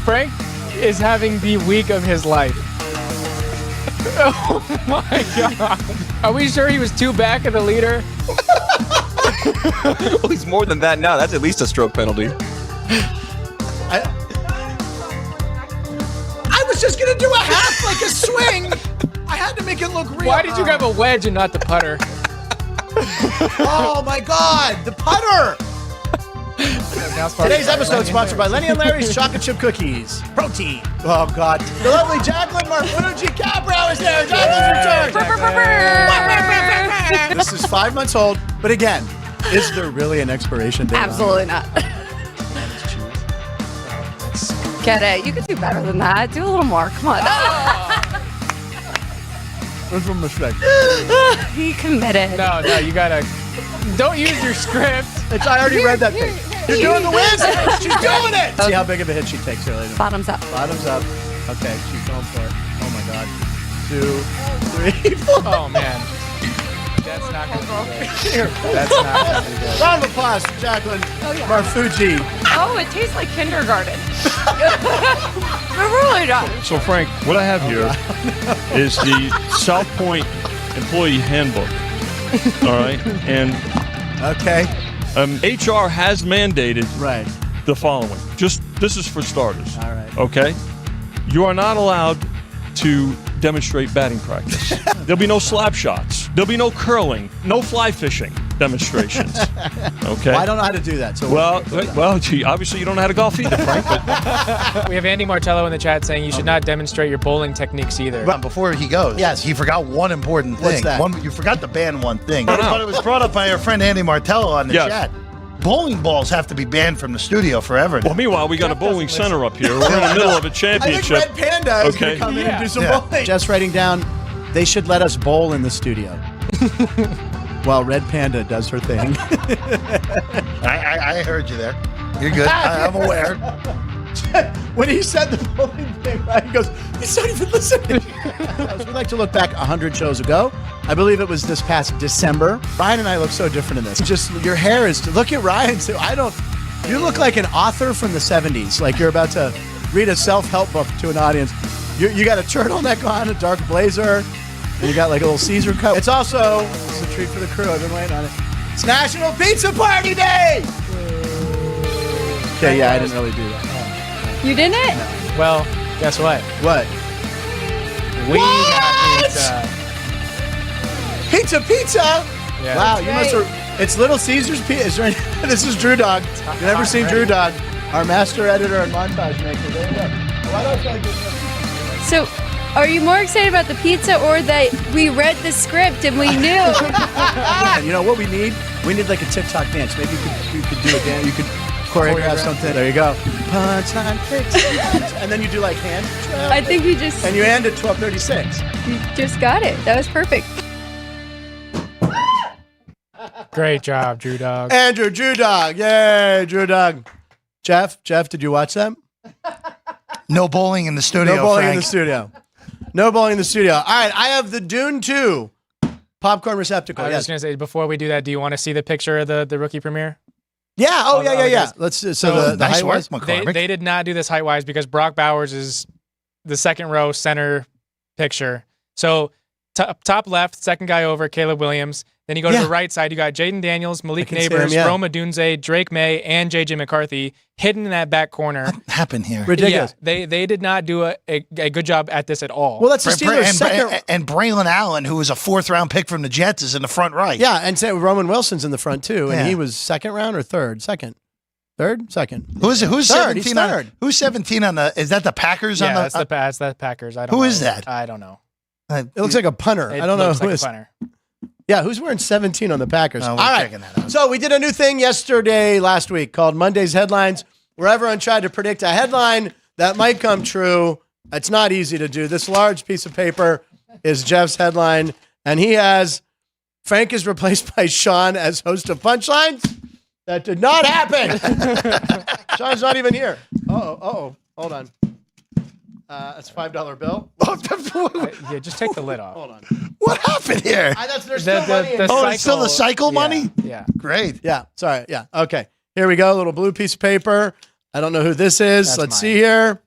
[SPEAKER 2] Frank is having the week of his life. Oh my God. Are we sure he was 2 back of the leader?
[SPEAKER 7] Well, he's more than that now. That's at least a stroke penalty.
[SPEAKER 1] I was just going to do a half, like a swing. I had to make it look real.
[SPEAKER 2] Why did you grab a wedge and not the putter?
[SPEAKER 1] Oh my God, the putter. Today's episode is sponsored by Lenny and Larry's Chocolate Chip Cookies. Protein. Oh God. The lovely Jacqueline Marfuji Cabrow is there. Jacqueline's returned. This is 5 months old, but again, is there really an expiration date?
[SPEAKER 5] Absolutely not. Get it. You could do better than that. Do a little more. Come on.
[SPEAKER 1] There's one mistake.
[SPEAKER 5] He committed.
[SPEAKER 2] No, you gotta. Don't use your script.
[SPEAKER 1] I already read that thing. You're doing the whiz. She's doing it. See how big of a hit she takes here later.
[SPEAKER 5] Bottoms up.
[SPEAKER 1] Bottoms up. Okay, she's going for it. Oh my God. 2, 3, 4.
[SPEAKER 2] Oh man. That's not gonna be good. That's not gonna be good.
[SPEAKER 1] Round of applause for Jacqueline Marfuji.
[SPEAKER 5] Oh, it tastes like kindergarten. It really does.
[SPEAKER 9] So, Frank, what I have here is the South Point Employee Handbook. All right? And
[SPEAKER 1] Okay.
[SPEAKER 9] HR has mandated
[SPEAKER 1] Right.
[SPEAKER 9] the following. Just this is for starters.
[SPEAKER 1] All right.
[SPEAKER 9] Okay? You are not allowed to demonstrate batting practice. There'll be no slap shots. There'll be no curling, no fly fishing demonstrations. Okay?
[SPEAKER 1] Well, I don't know how to do that. So
[SPEAKER 9] Gee, obviously you don't know how to golf either, Frank. But
[SPEAKER 2] We have Andy Martello in the chat saying you should not demonstrate your bowling techniques either.
[SPEAKER 3] But before he goes,
[SPEAKER 1] Yes.
[SPEAKER 3] he forgot one important thing.
[SPEAKER 1] What's that?
[SPEAKER 3] You forgot to ban one thing.
[SPEAKER 9] no.
[SPEAKER 3] But it was brought up by our friend Andy Martello on the
[SPEAKER 9] Yes.
[SPEAKER 3] chat. Bowling balls have to be banned from the studio forever.
[SPEAKER 9] well, meanwhile, we got a bowling center up here. We're in the middle of a
[SPEAKER 1] I think
[SPEAKER 9] championship.
[SPEAKER 1] Red Panda is going
[SPEAKER 9] Okay.
[SPEAKER 1] to come in and do some
[SPEAKER 3] Yeah.
[SPEAKER 1] bowling. Just writing down, they should let us bowl in the studio. While Red Panda does her thing.
[SPEAKER 3] I heard you there. You're good. I'm aware.
[SPEAKER 1] When he said the bowling thing, right, he goes, he's not even listening. We like to look back 100 shows ago. I believe it was this past December. Ryan and I look so different in this. Just your hair is, look at Ryan. So you look like an author from the 70s. Like you're about to read a self-help book to an audience. You got a turtleneck on, a dark blazer, and you got like a little Caesar cut. It's also, it's a treat for the crew. I've been waiting on it. It's National Pizza Party Day! Okay, yeah, I didn't really do that.
[SPEAKER 5] You didn't?
[SPEAKER 2] Well, guess what?
[SPEAKER 1] What?
[SPEAKER 2] We
[SPEAKER 1] What?
[SPEAKER 2] got pizza.
[SPEAKER 1] Pizza!
[SPEAKER 2] Yeah.
[SPEAKER 1] Wow, you
[SPEAKER 5] That's
[SPEAKER 1] must
[SPEAKER 5] right.
[SPEAKER 1] have It's Little Caesar's pizza. This is Drew Dog. You've never seen Drew Dog, our master editor and montage maker. There you go. Why don't I get
[SPEAKER 5] So, are you more excited about the pizza or that we read the script and we knew?
[SPEAKER 1] You know what we need? We need like a TikTok dance. Maybe you could do a dance. You could choreograph something. There you go. Punchline fix. And then you do like hand.
[SPEAKER 5] I think we just...
[SPEAKER 1] And you end at 12:36.
[SPEAKER 5] You just got it. That was perfect.
[SPEAKER 2] Great job, Drew Dog.
[SPEAKER 1] Andrew, Drew Dog. Yay, Drew Dog. Jeff, did you watch them?
[SPEAKER 3] No bowling in the studio,
[SPEAKER 1] No bowling
[SPEAKER 3] Frank.
[SPEAKER 1] in the studio. No bowling in the studio. All right, I have the Dune 2 popcorn receptacle.
[SPEAKER 2] I was just going to say, before we do that, do you want to see the picture of the rookie premiere?
[SPEAKER 1] Yeah. Oh, yeah.
[SPEAKER 2] guys.
[SPEAKER 1] Let's. So the
[SPEAKER 3] nice
[SPEAKER 1] height
[SPEAKER 3] work,
[SPEAKER 1] was.
[SPEAKER 3] McCormick.
[SPEAKER 2] They did not do this height-wise because Brock Bowers is the second row center picture. So top left, second guy over, Caleb Williams. Then you go to the right side, you got Jaden Daniels, Malik Neighbors, Roma Dunze, Drake May, and J.J. McCarthy hidden in that back corner.
[SPEAKER 3] What happened here?
[SPEAKER 1] Ridiculous.
[SPEAKER 2] Yeah, they did not do a good job at this at all.
[SPEAKER 1] Well, that's the Steelers' second.
[SPEAKER 3] And Braylon Allen, who was a 4th-round pick from the Jets, is in the front right.
[SPEAKER 1] Yeah, and Roman Wilson's in the front too, and
[SPEAKER 3] Yeah.
[SPEAKER 1] he was second round or third? Second. Second.
[SPEAKER 3] Who's
[SPEAKER 1] third.
[SPEAKER 3] 17
[SPEAKER 1] He's
[SPEAKER 3] on?
[SPEAKER 1] third.
[SPEAKER 3] Who's 17 on the? Is that the Packers on
[SPEAKER 2] Yeah,
[SPEAKER 3] the?
[SPEAKER 2] that's the Packers. I don't know.
[SPEAKER 3] Who is that?
[SPEAKER 2] I don't know.
[SPEAKER 1] It looks like a punter.
[SPEAKER 2] It
[SPEAKER 1] I don't know
[SPEAKER 2] looks
[SPEAKER 1] who
[SPEAKER 2] like
[SPEAKER 1] is.
[SPEAKER 2] a punter.
[SPEAKER 1] Yeah, who's wearing 17 on the Packers?
[SPEAKER 3] Oh,
[SPEAKER 1] All
[SPEAKER 3] we're
[SPEAKER 1] right.
[SPEAKER 3] checking that out.
[SPEAKER 1] So we did a new thing last week called Monday's Headlines, where everyone tried to predict a headline that might come true. It's not easy to do. This large piece of paper is Jeff's headline, and he has Frank is replaced by Sean as host of Punchlines. That did not happen. Sean's not even here. Uh-oh. Hold on. That's a $5 bill.
[SPEAKER 2] Yeah, just take the lid off.
[SPEAKER 1] Hold on.
[SPEAKER 3] What happened here?
[SPEAKER 1] There's still money in
[SPEAKER 3] Oh, it's still the cycle money?
[SPEAKER 2] Yeah.
[SPEAKER 3] Great.
[SPEAKER 1] Yeah, sorry. Yeah, okay. Here we go. A little blue piece of paper. I don't know who this is.
[SPEAKER 2] That's
[SPEAKER 1] Let's
[SPEAKER 2] mine.
[SPEAKER 1] see here.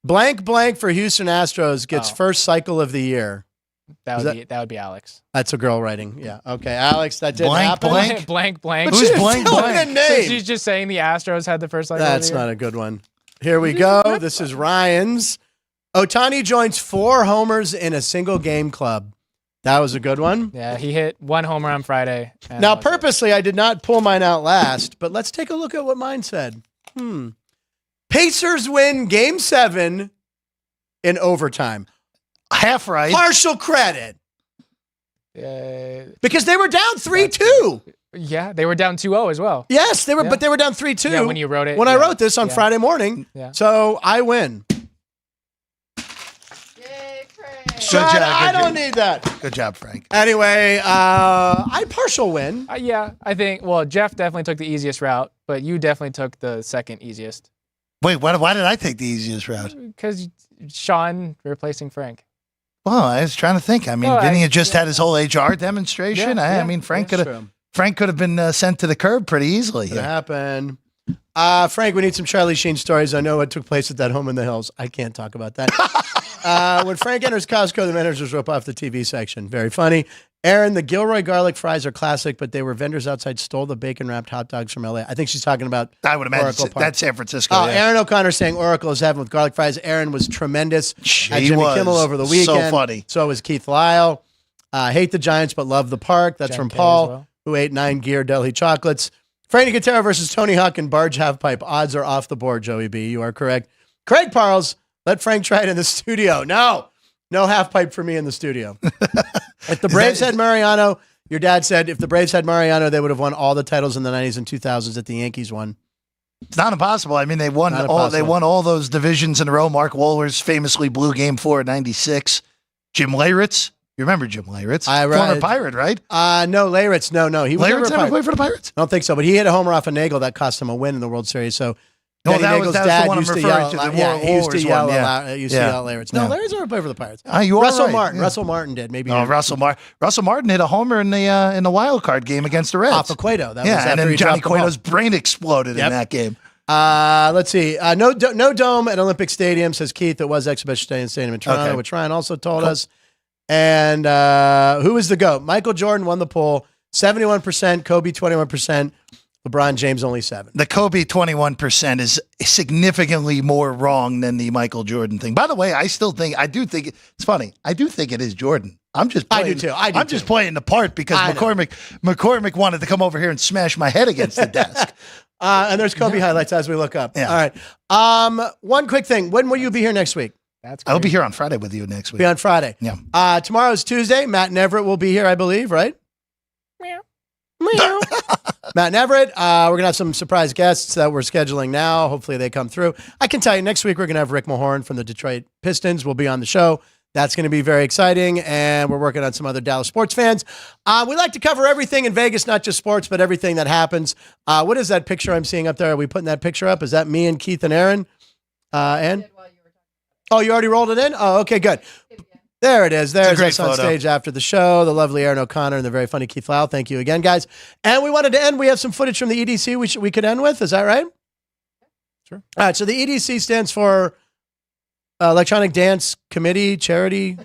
[SPEAKER 1] Blank for Houston Astros gets first cycle of the year.
[SPEAKER 2] That would be Alex.
[SPEAKER 1] That's a girl writing. Yeah. Okay, Alex, that didn't happen.
[SPEAKER 2] Blank.
[SPEAKER 1] But
[SPEAKER 3] Who's
[SPEAKER 1] she's
[SPEAKER 3] blank?
[SPEAKER 1] telling the name.
[SPEAKER 2] So she's just saying the Astros had the first cycle.
[SPEAKER 1] That's not a good one. Here we go. This is Ryan's. Ohtani joins 4 homers in a single game club. That was a good one.
[SPEAKER 2] Yeah, he hit 1 homer on Friday.
[SPEAKER 1] Now, purposely, I did not pull mine out last, but let's take a look at what mine said. Pacers win Game 7 in overtime.
[SPEAKER 3] Half right.
[SPEAKER 1] Partial credit. Because they were down 3-2.
[SPEAKER 2] Yeah, they were down 2-0 as well.
[SPEAKER 1] Yes, they were, but they were down 3-2.
[SPEAKER 2] Yeah, when you wrote it.
[SPEAKER 1] When I wrote this on Friday morning.
[SPEAKER 2] Yeah.
[SPEAKER 1] So I win. I don't need that.
[SPEAKER 3] Good job, Frank.
[SPEAKER 1] Anyway, I partial win.
[SPEAKER 2] Yeah, I think, Jeff definitely took the easiest route, but you definitely took the second easiest.
[SPEAKER 3] Wait, why did I take the easiest route?
[SPEAKER 2] Because Sean replacing Frank.
[SPEAKER 3] Well, I was trying to think. I mean, didn't he just had his whole HR demonstration? I mean, Frank could have been sent to the curb pretty easily.
[SPEAKER 1] It happened. Frank, we need some Charlie Sheen stories. I know what took place at that home in the hills. I can't talk about that. When Frank enters Costco, the managers rope off the TV section. Very funny. Aaron, the Gilroy garlic fries are classic, but they were vendors outside stole the bacon-wrapped hot dogs from LA. I think she's talking about
[SPEAKER 3] I would imagine
[SPEAKER 1] Oracle Park.
[SPEAKER 3] that's San Francisco.
[SPEAKER 1] Oh, Aaron O'Connor saying Oracle is having with garlic fries. Aaron was tremendous at
[SPEAKER 3] He
[SPEAKER 1] Jimmy
[SPEAKER 3] was.
[SPEAKER 1] Kimmel over the weekend.
[SPEAKER 3] So funny.
[SPEAKER 1] So was Keith Lyle. Hate the Giants, but love the park. That's
[SPEAKER 2] Jen
[SPEAKER 1] from
[SPEAKER 2] K
[SPEAKER 1] Paul,
[SPEAKER 2] as well.
[SPEAKER 1] who ate 9 Gear Deli chocolates. Frank Nicotero versus Tony Hawk and Barge Half Pipe. Odds are off the board, Joey B. You are correct. Craig Parles, let Frank try it in the studio. No half pipe for me in the studio. If the Braves had Mariano, your dad said if the Braves had Mariano, they would have won all the titles in the 90s and 2000s that the Yankees won.
[SPEAKER 3] It's not impossible. I mean, they won all those divisions in a row. Mark Wohlers famously blew Game 4 in '96. Jim Leyritz. You remember Jim Leyritz? Former Pirate, right?
[SPEAKER 1] No, Leyritz. No. He was
[SPEAKER 3] Leyritz never played for the Pirates?
[SPEAKER 1] I don't think so, but he hit a homer off a Nagel that cost him a win in the World Series. So
[SPEAKER 3] No,
[SPEAKER 1] Danny
[SPEAKER 3] that
[SPEAKER 1] Nagel's
[SPEAKER 3] was the
[SPEAKER 1] dad
[SPEAKER 3] one I'm
[SPEAKER 1] used to
[SPEAKER 3] referring
[SPEAKER 1] yell.
[SPEAKER 3] to, the
[SPEAKER 1] Yeah, he used to
[SPEAKER 3] Wohlers
[SPEAKER 1] yell.
[SPEAKER 3] one, yeah.
[SPEAKER 1] Used to yell Leyritz. No, Leyritz never played for the Pirates.
[SPEAKER 3] You are
[SPEAKER 1] Russell
[SPEAKER 3] right.
[SPEAKER 1] Martin.
[SPEAKER 3] Yeah.
[SPEAKER 1] Russell Martin did. Maybe.
[SPEAKER 3] Oh, Russell Martin hit a homer in the wild card game against the Reds.
[SPEAKER 1] Off of Cueto. That was
[SPEAKER 3] and
[SPEAKER 1] after
[SPEAKER 3] then
[SPEAKER 1] he
[SPEAKER 3] Johnny
[SPEAKER 1] dropped the ball.
[SPEAKER 3] Cueto's brain exploded in that game.
[SPEAKER 1] Let's see. No dome at Olympic Stadium, says Keith. It was Exhibition Stadium in Toronto, which Ryan also told us. And who is the GOAT? Michael Jordan won the poll. 71%, Kobe 21%. LeBron James only 7.
[SPEAKER 3] The Kobe 21% is significantly more wrong than the Michael Jordan thing. By the way, I do think it's funny. I do think it is Jordan. I'm just playing,
[SPEAKER 1] I do too.
[SPEAKER 3] I'm just playing the part because McCormick wanted to come over here and smash my head against the desk.
[SPEAKER 1] And there's Kobe highlights as we look up.
[SPEAKER 3] Yeah.
[SPEAKER 1] All right. One quick thing. When will you be here next week?
[SPEAKER 3] I'll be here on Friday with you next week.
[SPEAKER 1] Be on Friday.
[SPEAKER 3] Yeah.
[SPEAKER 1] Tomorrow's Tuesday. Matt and Everett will be here, I believe, right? Meow. Matt and Everett. We're going to have some surprise guests that we're scheduling now. Hopefully they come through. I can tell you next week we're going to have Rick Mahorn from the Detroit Pistons will be on the show. That's going to be very exciting, and we're working on some other Dallas sports fans. We like to cover everything in Vegas, not just sports, but everything that happens. What is that picture I'm seeing up there? Are we putting that picture up? Is that me and Keith and Aaron? And you already rolled it in? Oh, okay, good. There it is. There's us on stage after the show. The lovely Aaron O'Connor and the very funny Keith Lau. Thank you again, guys. And we wanted to end. We have some footage from the EDC we could end with. Is that right?
[SPEAKER 2] Sure.
[SPEAKER 1] All right. So the EDC stands for Electronic Dance Committee Charity.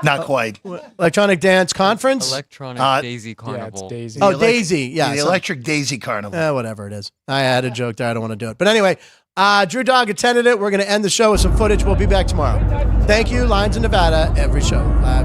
[SPEAKER 3] Not quite.
[SPEAKER 1] Electronic Dance Conference.
[SPEAKER 10] Electronic Daisy Carnival.
[SPEAKER 2] Yeah, it's Daisy.
[SPEAKER 1] Oh, Daisy. Yeah.
[SPEAKER 3] The Electric Daisy Carnival.
[SPEAKER 1] Whatever it is. I had a joke there. I don't want to do it. But anyway, Drew Dog attended it. We're going to end the show with some footage. We'll be back tomorrow. Thank you. Lines in Nevada, every show. Bye.